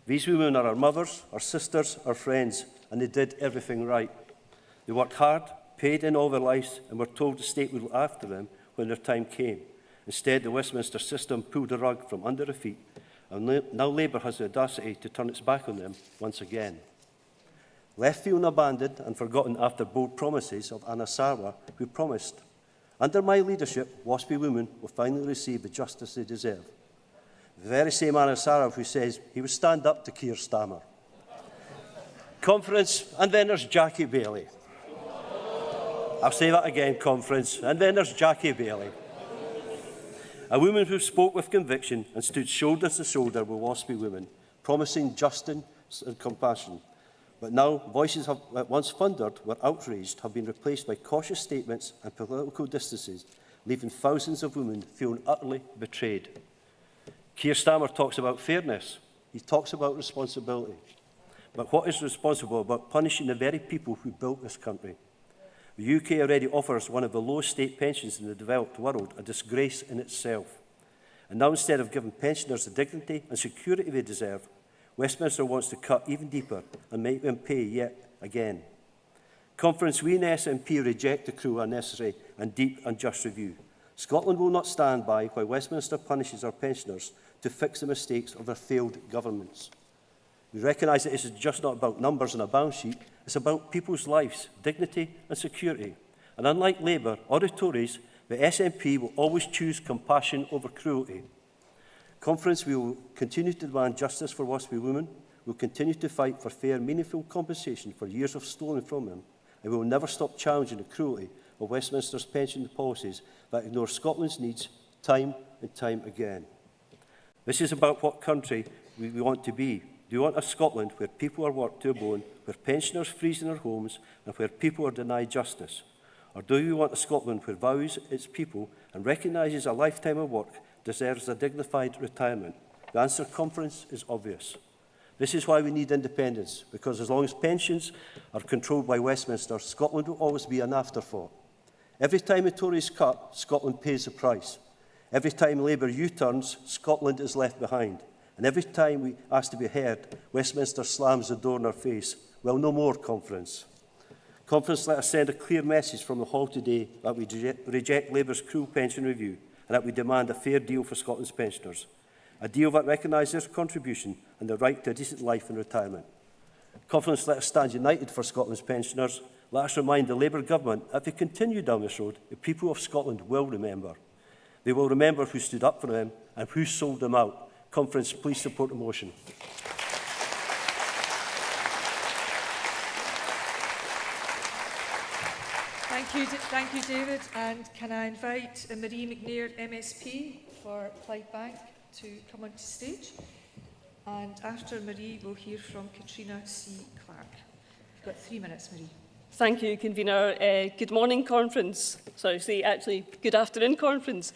These women are our mothers, our sisters, our friends, and they did everything right. They worked hard, paid in all their lives, and were told the state would look after them when their time came. Instead, the Westminster system pulled the rug from under their feet, and now Labour has the audacity to turn its back on them once again. Left feeling abandoned and forgotten after bold promises of Anna Sarwar, who promised, "Under my leadership, WASPy women will finally receive the justice they deserve." The very same Anna Sarwar who says he would stand up to Keir Starmer. Conference, and then there's Jackie Baillie. I'll say that again, Conference, and then there's Jackie Baillie. A woman who spoke with conviction and stood shoulder to shoulder with WASPy women, promising justice and compassion. But now, voices that once thundered were outraged have been replaced by cautious statements and political distances, leaving thousands of women feeling utterly betrayed. Keir Starmer talks about fairness. He talks about responsibility. But what is responsible about punishing the very people who built this country? The UK already offers one of the lowest state pensions in the developed world, a disgrace in itself. And now, instead of giving pensioners the dignity and security they deserve, Westminster wants to cut even deeper and make them pay yet again. Conference, we in SNP reject the cruel, unnecessary and deep unjust review. Scotland will not stand by while Westminster punishes our pensioners to fix the mistakes of their failed governments. We recognise that this is just not about numbers on a balance sheet, it's about people's lives, dignity and security. And unlike Labour or the Tories, the SNP will always choose compassion over cruelty. Conference, we will continue to demand justice for WASPy women, we will continue to fight for fair, meaningful compensation for years of stolen from them, and we will never stop challenging the cruelty of Westminster's pension policies that ignore Scotland's needs time and time again. This is about what country we want to be. Do you want a Scotland where people are worked to a bone, where pensioners freeze in their homes, and where people are denied justice? Or do you want a Scotland where values its people and recognises a lifetime of work deserves a dignified retirement? The answer, Conference, is obvious. This is why we need independence, because as long as pensions are controlled by Westminster, Scotland will always be an afterthought. Every time the Tories cut, Scotland pays the price. Every time Labour U-turns, Scotland is left behind. And every time we ask to be heard, Westminster slams the door in our face. Well, no more, Conference. Conference, let us send a clear message from the hall today that we reject Labour's cruel pension review and that we demand a fair deal for Scotland's pensioners. A deal that recognises their contribution and the right to a decent life in retirement. Conference, let us stand united for Scotland's pensioners. Let us remind the Labour government that if they continue down this road, the people of Scotland will remember. They will remember who stood up for them and who sold them out. Conference, please support the motion. Thank you, David. And can I invite Marie McNair, MSP for Clydebank, to come onto stage? And after Marie, we'll hear from Katrina C. Clark. You've got 3 minutes, Marie. Thank you, Convener. Good morning, Conference. Actually, good afternoon, Conference.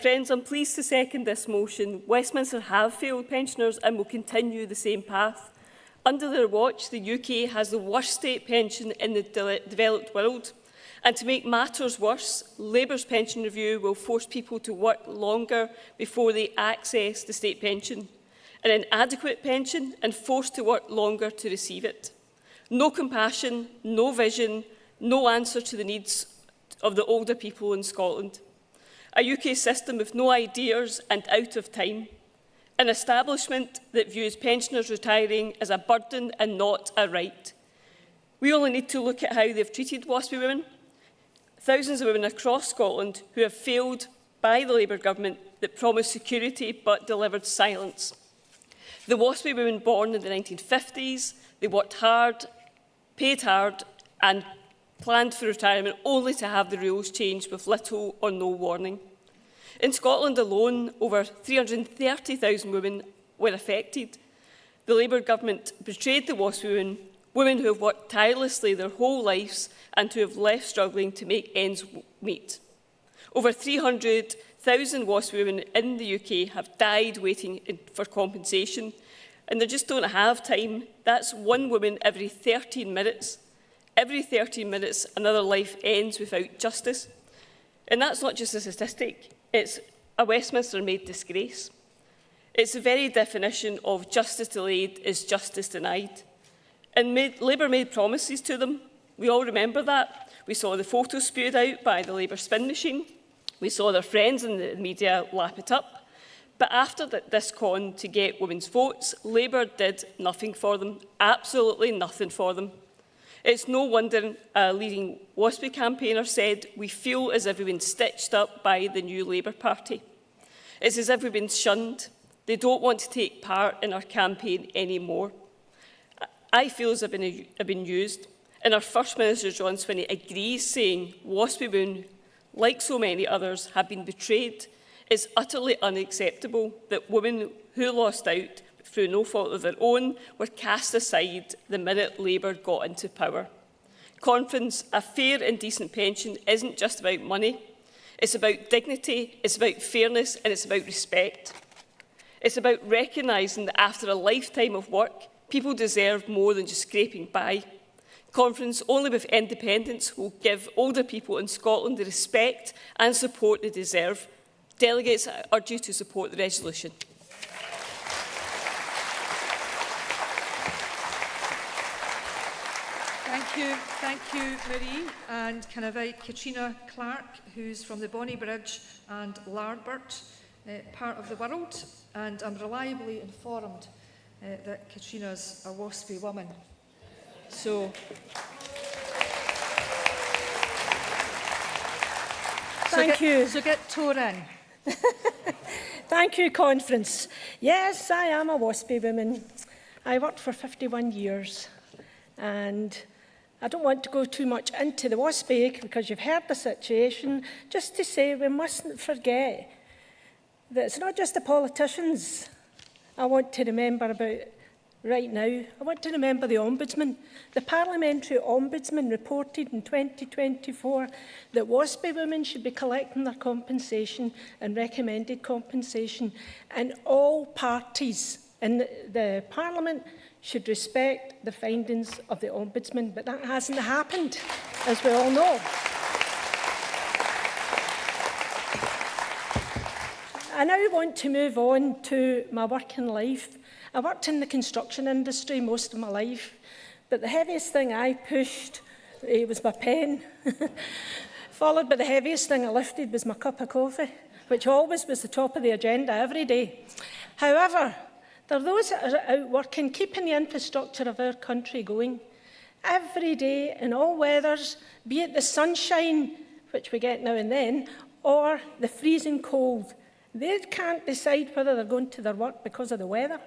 Friends, I'm pleased to second this motion. Westminster have failed pensioners and will continue the same path. Under their watch, the UK has the worst state pension in the developed world. And to make matters worse, Labour's pension review will force people to work longer before they access the state pension, an inadequate pension, and forced to work longer to receive it. No compassion, no vision, no answer to the needs of the older people in Scotland. A UK system with no ideas and out of time. An establishment that views pensioners retiring as a burden and not a right. We only need to look at how they've treated WASPy women. Thousands of women across Scotland who have failed by the Labour government that promised security but delivered silence. The WASPy women born in the 1950s, they worked hard, paid hard and planned for retirement only to have the rules changed with little or no warning. In Scotland alone, over 330,000 women were affected. The Labour government betrayed the WASPy women who have worked tirelessly their whole lives and who have left struggling to make ends meet. Over 300,000 WASPy women in the UK have died waiting for compensation, and they just don't have time. That's one woman every 13 minutes. Every 13 minutes, another life ends without justice. And that's not just a statistic, it's a Westminster-made disgrace. It's the very definition of justice delayed is justice denied. And Labour made promises to them. We all remember that. We saw the photos spewed out by the Labour spin machine. We saw their friends in the media lap it up. But after this con to get women's votes, Labour did nothing for them, absolutely nothing for them. It's no wonder a leading WASPy campaigner said, "We feel as if we've been stitched up by the new Labour Party. It's as if we've been shunned. They don't want to take part in our campaign anymore." I feel as if I've been used. And our First Minister, John Swinney, agrees, saying WASPy women, like so many others, have been betrayed It's utterly unacceptable that women who lost out through no fault of their own were cast aside the minute Labour got into power. Conference, a fair and decent pension isn't just about money. It's about dignity, it's about fairness, and it's about respect. It's about recognising that after a lifetime of work, people deserve more than just scraping by. Conference, only with independence, will give older people in Scotland the respect and support they deserve. Delegates, I urge you to support the resolution. Thank you, Marie. And can I invite Katrina Clark, who's from the Bonnybridge and Larbert part of the world. And I'm reliably informed that Katrina's a waspy woman. So, Thank you. So get tore in. Thank you, Conference. Yes, I am a waspy woman. I worked for 51 years. And I don't want to go too much into the waspy because you've heard the situation. Just to say we mustn't forget that it's not just the politicians I want to remember about right now. I want to remember the Ombudsman. The Parliamentary Ombudsman reported in 2024 that waspy women should be collecting their compensation and recommended compensation, and all parties in the Parliament should respect the findings of the Ombudsman, but that hasn't happened, as we all know. I now want to move on to my working life. I worked in the construction industry most of my life, but the heaviest thing I pushed was my pen, followed by the heaviest thing I lifted was my cup of coffee, which always was the top of the agenda every day. However, there are those that are out working, keeping the infrastructure of our country going every day in all weathers, be it the sunshine, which we get now and then, or the freezing cold. They can't decide whether they're going to their work because of the weather.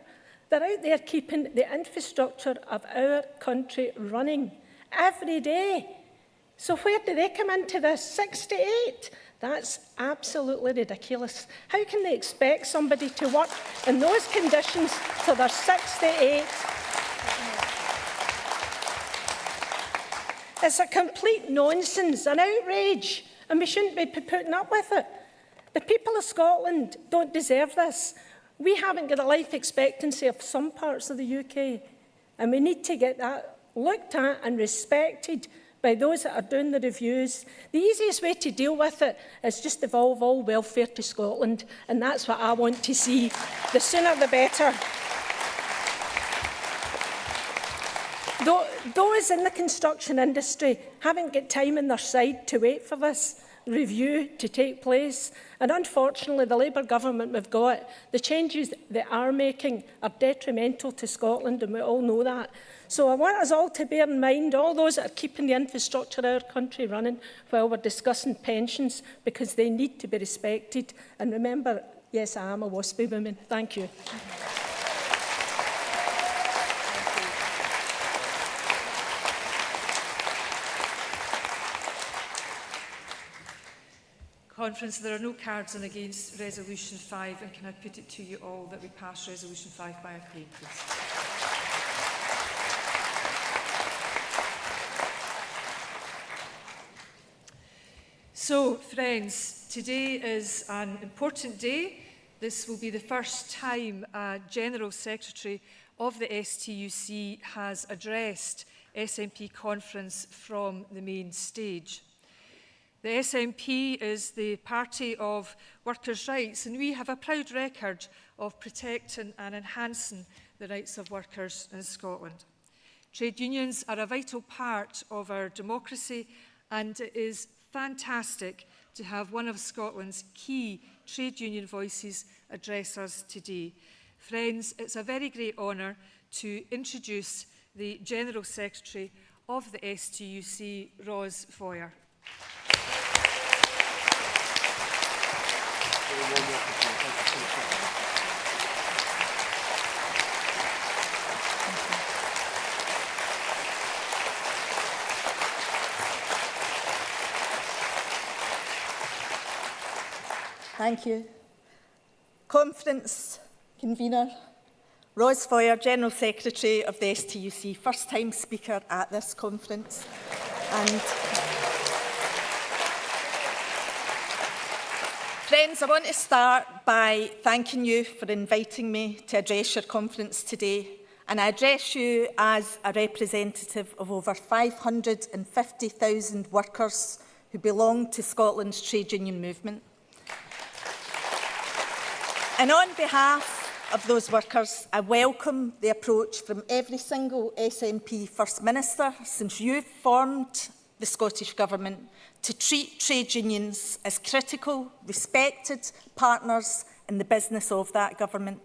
They're out there keeping the infrastructure of our country running every day. So where do they come into this? 68? That's absolutely ridiculous. How can they expect somebody to work in those conditions till they're 68? It's a complete nonsense, an outrage, and we shouldn't be putting up with it. The people of Scotland don't deserve this. We haven't got a life expectancy of some parts of the UK, and we need to get that looked at and respected by those that are doing the reviews. The easiest way to deal with it is just devolve all welfare to Scotland, and that's what I want to see. The sooner the better. Those in the construction industry haven't got time on their side to wait for this review to take place. And unfortunately, the Labour government we've got, the changes they are making are detrimental to Scotland, and we all know that. So I want us all to bear in mind, all those that are keeping the infrastructure of our country running while we're discussing pensions, because they need to be respected. And remember, yes, I am a waspy woman. Thank you. Conference, there are no cards on against Resolution 5, and can I put it to you all that we pass Resolution 5 by acclaim, please? So, friends, today is an important day. This will be the first time a General Secretary of the STUC has addressed SNP Conference from the main stage. The SNP is the party of workers' rights, and we have a proud record of protecting and enhancing the rights of workers in Scotland. Trade unions are a vital part of our democracy, and it is fantastic to have one of Scotland's key trade union voices address us today. Friends, it's a very great honour to introduce the General Secretary of the STUC, Ros Foyer. Thank you. Conference convener, Ros Foyer, General Secretary of the STUC, first time speaker at this conference. And friends, I want to start by thanking you for inviting me to address your conference today. And I address you as a representative of over 550,000 workers who belong to Scotland's trade union movement. And on behalf of those workers, I welcome the approach from every single SNP First Minister since you formed the Scottish Government to treat trade unions as critical, respected partners in the business of that government.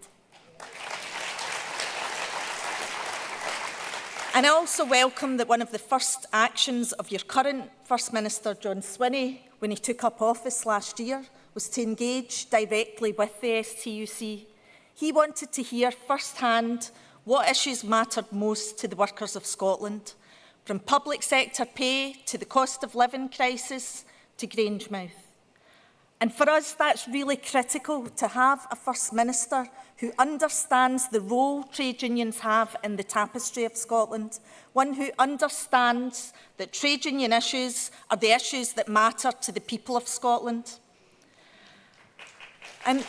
And I also welcome that one of the first actions of your current First Minister, John Swinney, when he took up office last year, was to engage directly with the STUC. He wanted to hear firsthand what issues mattered most to the workers of Scotland, from public sector pay to the cost of living crisis to Grangemouth. And for us, that's really critical to have a First Minister who understands the role trade unions have in the tapestry of Scotland, one who understands that trade union issues are the issues that matter to the people of Scotland. And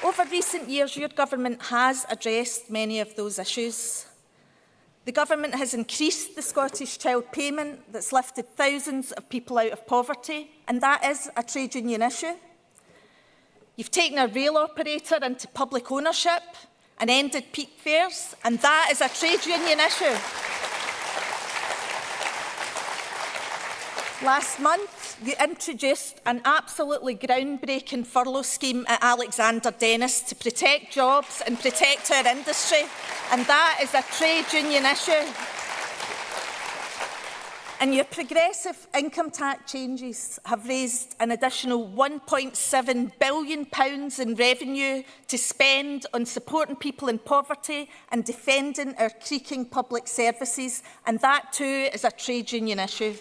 over recent years, your government has addressed many of those issues. The government has increased the Scottish Child Payment that's lifted thousands of people out of poverty, and that is a trade union issue. You've taken a rail operator into public ownership and ended peak fares, and that is a trade union issue. Last month, you introduced an absolutely groundbreaking furlough scheme at Alexander Dennis to protect jobs and protect our industry, and that is a trade union issue. And your progressive income tax changes have raised an additional £1.7 billion in revenue to spend on supporting people in poverty and defending our creaking public services, and that too is a trade union issue.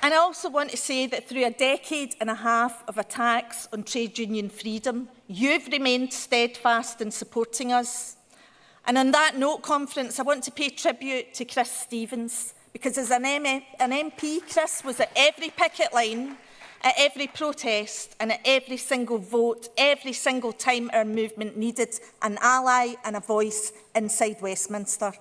And I also want to say that through a decade and a half of attacks on trade union freedom, you've remained steadfast in supporting us. And on that note, Conference, I want to pay tribute to Chris Stevens, because as an MP, Chris was at every picket line, at every protest and at every single vote, every single time our movement needed an ally and a voice inside Westminster.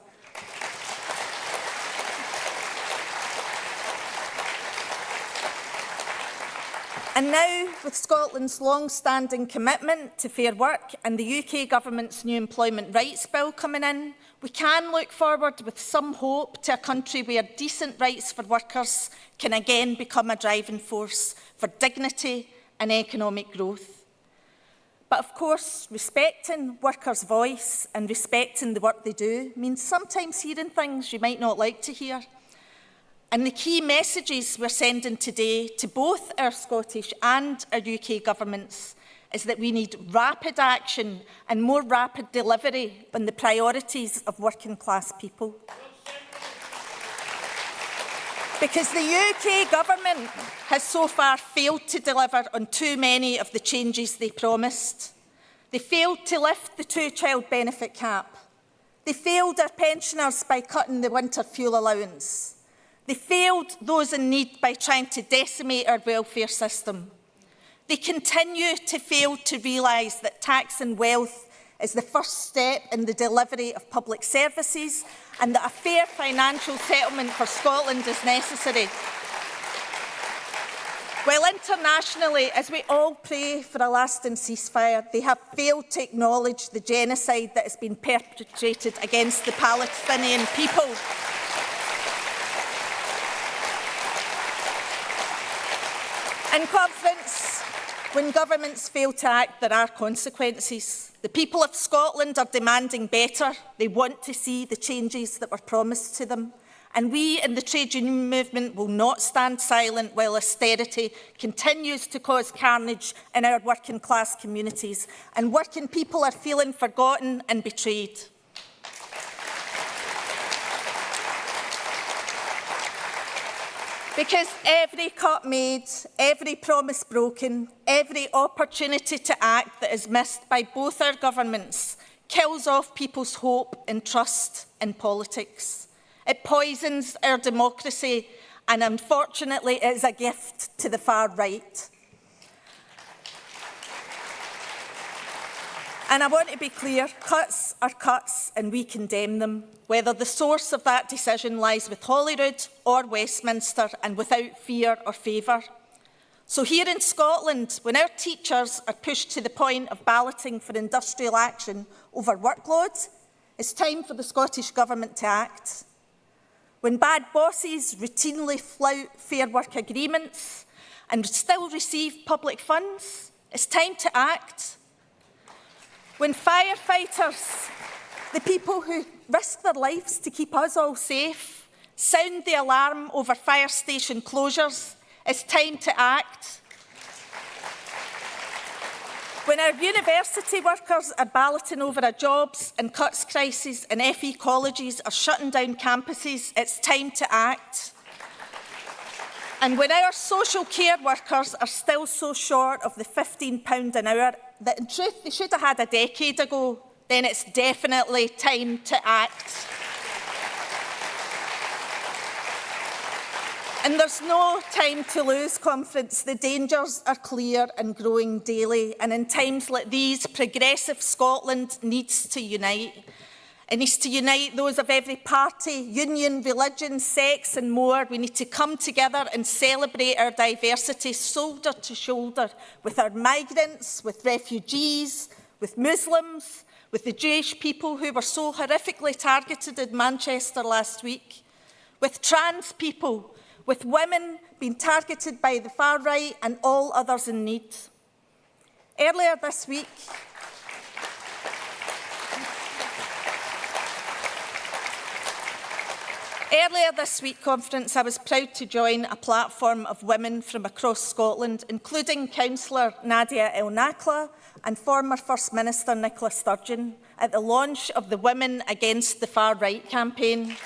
And now, with Scotland's long-standing commitment to fair work and the UK Government's new Employment Rights Bill coming in, we can look forward with some hope to a country where decent rights for workers can again become a driving force for dignity and economic growth. But of course, respecting workers' voice and respecting the work they do means sometimes hearing things you might not like to hear. And the key messages we're sending today to both our Scottish and our UK governments is that we need rapid action and more rapid delivery on the priorities of working class people. Because the UK government has so far failed to deliver on too many of the changes they promised. They failed to lift the two-child benefit cap. They failed our pensioners by cutting the winter fuel allowance. They failed those in need by trying to decimate our welfare system. They continue to fail to realise that tax and wealth is the first step in the delivery of public services and that a fair financial settlement for Scotland is necessary. While internationally, as we all pray for a lasting ceasefire, they have failed to acknowledge the genocide that has been perpetrated against the Palestinian people. In Conference, when governments fail to act, there are consequences. The people of Scotland are demanding better. They want to see the changes that were promised to them. And we in the trade union movement will not stand silent while austerity continues to cause carnage in our working class communities. And working people are feeling forgotten and betrayed. Because every cut made, every promise broken, every opportunity to act that is missed by both our governments kills off people's hope and trust in politics. It poisons our democracy, and unfortunately it is a gift to the far right. And I want to be clear, cuts are cuts and we condemn them, whether the source of that decision lies with Holyrood or Westminster, and without fear or favour. So here in Scotland, when our teachers are pushed to the point of balloting for industrial action over workloads, it's time for the Scottish Government to act. When bad bosses routinely flout fair work agreements and still receive public funds, it's time to act. When firefighters, the people who risk their lives to keep us all safe, sound the alarm over fire station closures, it's time to act. When our university workers are balloting over a jobs and cuts crisis and FE colleges are shutting down campuses, it's time to act. And when our social care workers are still so short of the £15 an hour that in truth they should have had a decade ago, then it's definitely time to act. And there's no time to lose, Conference. The dangers are clear and growing daily. And in times like these, progressive Scotland needs to unite. It needs to unite those of every party, union, religion, sex and more. We need to come together and celebrate our diversity shoulder to shoulder with our migrants, with refugees, with Muslims, with the Jewish people who were so horrifically targeted in Manchester last week, with trans people, with women being targeted by the far right and all others in need. Earlier this week, Conference, I was proud to join a platform of women from across Scotland, including Councillor Nadia El Nakla and former First Minister Nicola Sturgeon, at the launch of the Women Against the Far Right campaign.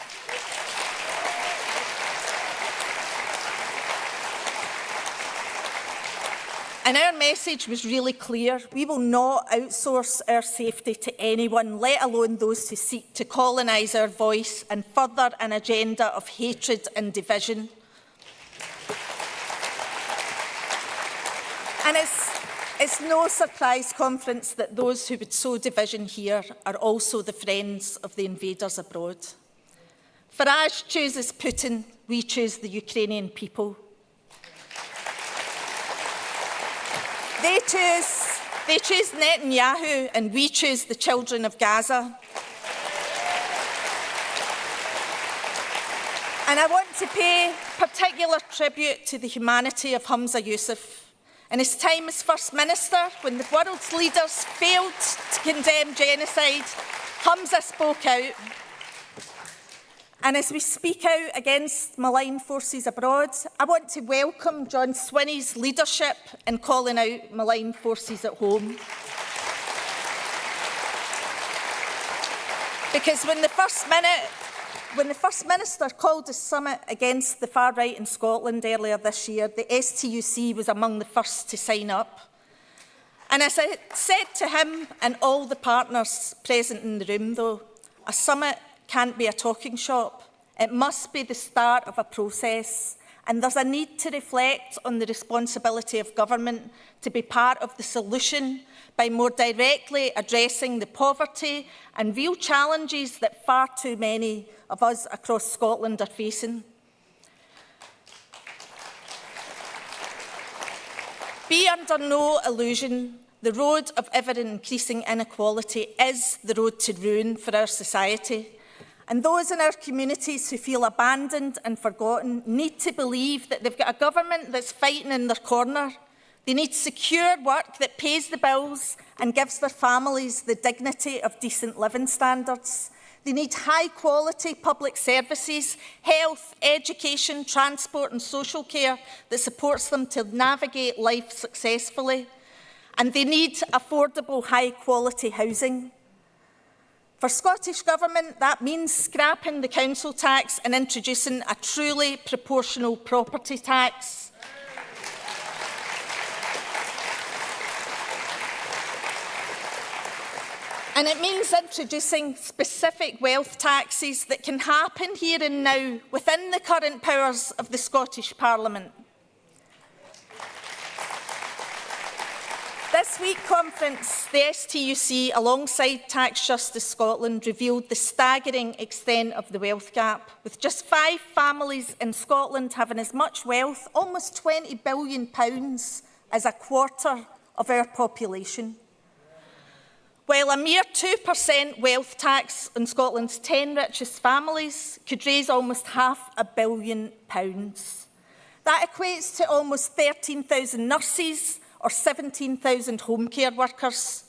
And our message was really clear. We will not outsource our safety to anyone, let alone those who seek to colonise our voice and further an agenda of hatred and division. And it's no surprise, Conference, that those who would sow division here are also the friends of the invaders abroad. Farage chooses Putin, we choose the Ukrainian people. They choose Netanyahu and we choose the children of Gaza. And I want to pay particular tribute to the humanity of Humza Yousaf. In his time as First Minister, when the world's leaders failed to condemn genocide, Humza spoke out. And as we speak out against malign forces abroad, I want to welcome John Swinney's leadership in calling out malign forces at home. Because when the First Minister called a summit against the far right in Scotland earlier this year, the STUC was among the first to sign up. And as I said to him and all the partners present in the room, though, a summit can't be a talking shop. It must be the start of a process, and there's a need to reflect on the responsibility of government to be part of the solution by more directly addressing the poverty and real challenges that far too many of us across Scotland are facing. Be under no illusion, the road of ever-increasing inequality is the road to ruin for our society. And those in our communities who feel abandoned and forgotten need to believe that they've got a government that's fighting in their corner. They need secure work that pays the bills and gives their families the dignity of decent living standards. They need high-quality public services, health, education, transport and social care that supports them to navigate life successfully. And they need affordable, high-quality housing. For Scottish Government, that means scrapping the council tax and introducing a truly proportional property tax. And it means introducing specific wealth taxes that can happen here and now within the current powers of the Scottish Parliament. This week conference, the STUC, alongside Tax Justice Scotland, revealed the staggering extent of the wealth gap, with just 5 families in Scotland having as much wealth, almost £20 billion, as a quarter of our population. While a mere 2% wealth tax on Scotland's 10 richest families could raise almost £500 million. That equates to almost 13,000 nurses or 17,000 home care workers.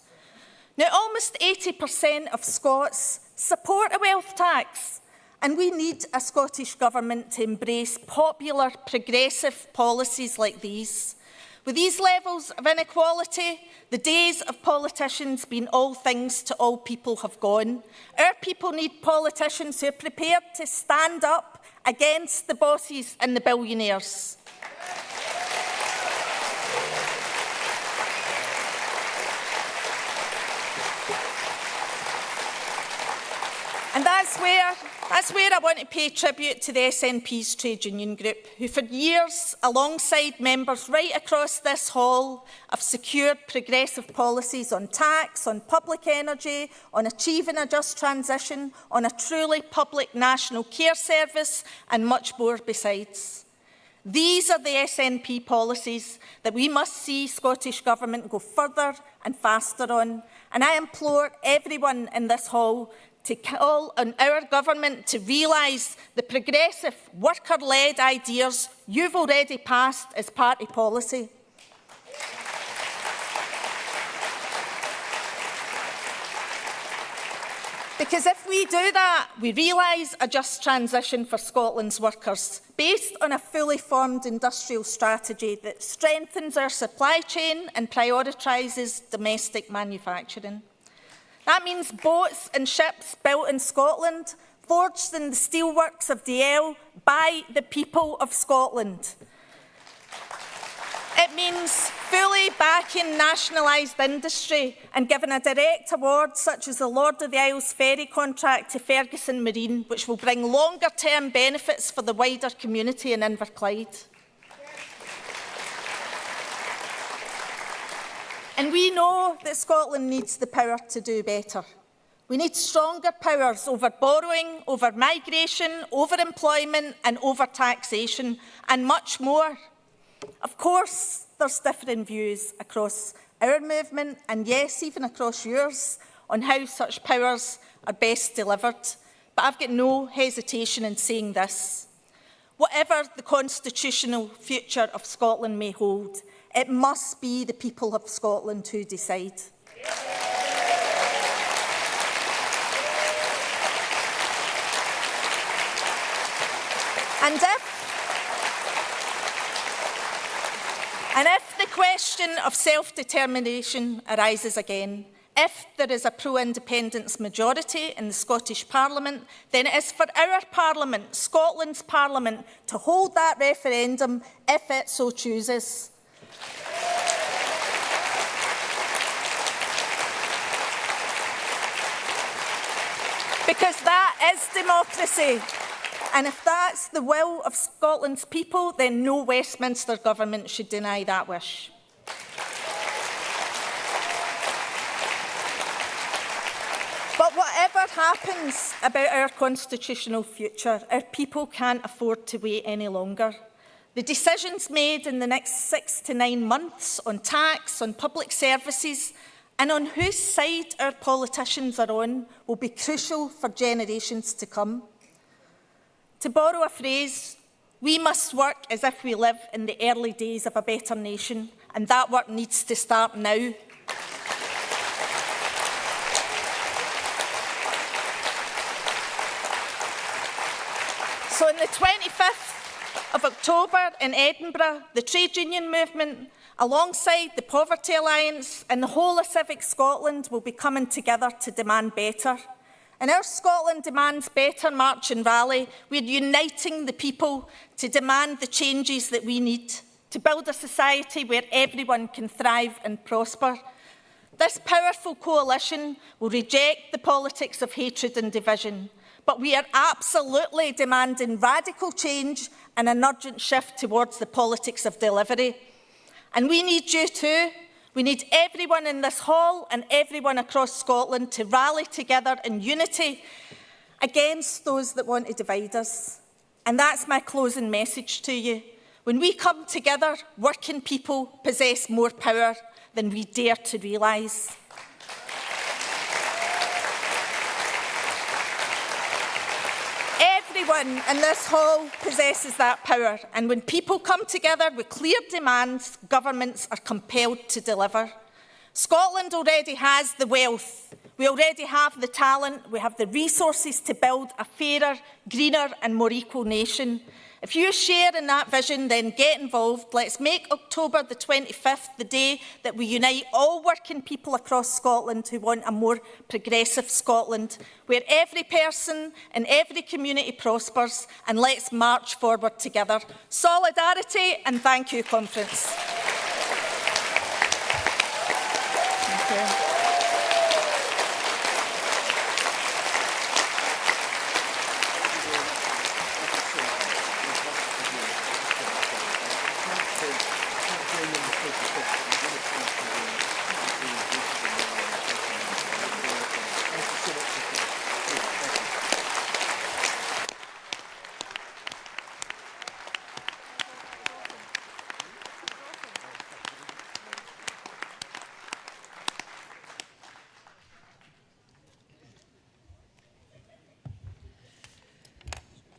Now, almost 80% of Scots support a wealth tax, and we need a Scottish Government to embrace popular, progressive policies like these. With these levels of inequality, the days of politicians being all things to all people have gone. Our people need politicians who are prepared to stand up against the bosses and the billionaires. And that's where I want to pay tribute to the SNP's trade union group, who for years, alongside members right across this hall, have secured progressive policies on tax, on public energy, on achieving a just transition, on a truly public national care service, and much more besides. These are the SNP policies that we must see Scottish Government go further and faster on, and I implore everyone in this hall to call on our government to realise the progressive, worker-led ideas you've already passed as party policy. Because if we do that, we realise a just transition for Scotland's workers, based on a fully formed industrial strategy that strengthens our supply chain and prioritises domestic manufacturing. That means boats and ships built in Scotland, forged in the steelworks of DL by the people of Scotland. It means fully backing nationalised industry and giving a direct award such as the Lord of the Isles ferry contract to Ferguson Marine, which will bring longer-term benefits for the wider community in Inverclyde. And we know that Scotland needs the power to do better. We need stronger powers over borrowing, over migration, over employment and over taxation, and much more. Of course, there's different views across our movement, and yes, even across yours, on how such powers are best delivered. But I've got no hesitation in saying this. Whatever the constitutional future of Scotland may hold, it must be the people of Scotland who decide. And if the question of self-determination arises again, if there is a pro-independence majority in the Scottish Parliament, then it is for our Parliament, Scotland's Parliament, to hold that referendum if it so chooses. Because that is democracy. And if that's the will of Scotland's people, then no Westminster government should deny that wish. But whatever happens about our constitutional future, our people can't afford to wait any longer. The decisions made in the next 6 to 9 months on tax, on public services, and on whose side our politicians are on will be crucial for generations to come. To borrow a phrase, we must work as if we live in the early days of a better nation, and that work needs to start now. So on the 25th of October in Edinburgh, the trade union movement, alongside the Poverty Alliance and the whole of Civic Scotland, will be coming together to demand better. And our Scotland demands better march and rally. We're uniting the people to demand the changes that we need to build a society where everyone can thrive and prosper. This powerful coalition will reject the politics of hatred and division, but we are absolutely demanding radical change and an urgent shift towards the politics of delivery. And we need you too. We need everyone in this hall and everyone across Scotland to rally together in unity against those that want to divide us. And that's my closing message to you. When we come together, working people possess more power than we dare to realise. Everyone in this hall possesses that power, and when people come together with clear demands, governments are compelled to deliver. Scotland already has the wealth, we already have the talent, we have the resources to build a fairer, greener and more equal nation. If you share in that vision, then get involved. Let's make October the 25th the day that we unite all working people across Scotland who want a more progressive Scotland, where every person and every community prospers, and let's march forward together. Solidarity, and thank you, Conference. Thank you.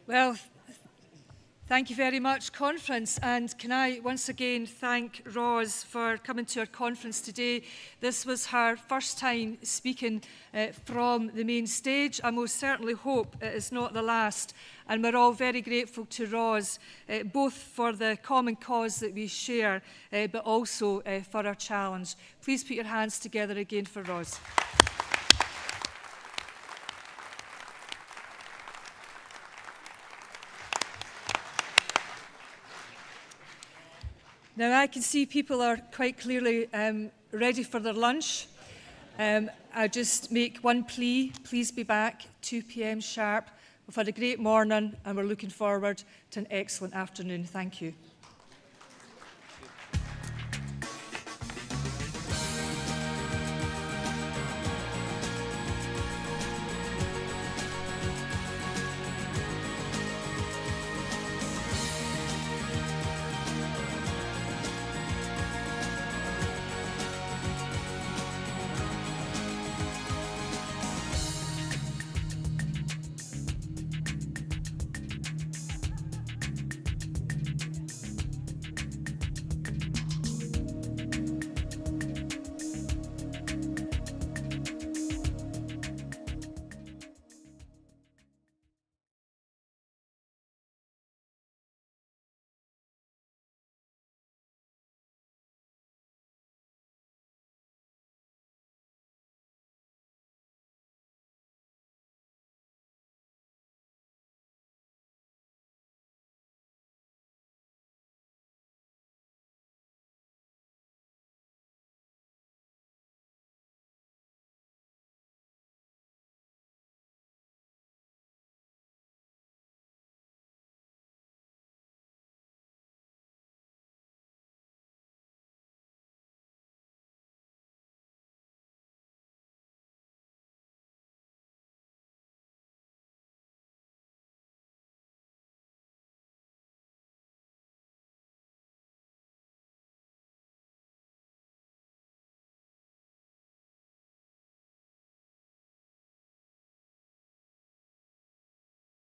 Well, thank you very much, Conference. And can I once again thank Ros for coming to our conference today. This was her first time speaking from the main stage. I most certainly hope it is not the last. And we're all very grateful to Ros, both for the common cause that we share, but also for our challenge. Please put your hands together again for Ros. Now, I can see people are quite clearly ready for their lunch. I'll just make one plea. Please be back 2 p.m. sharp. We've had a great morning and we're looking forward to an excellent afternoon. Thank you.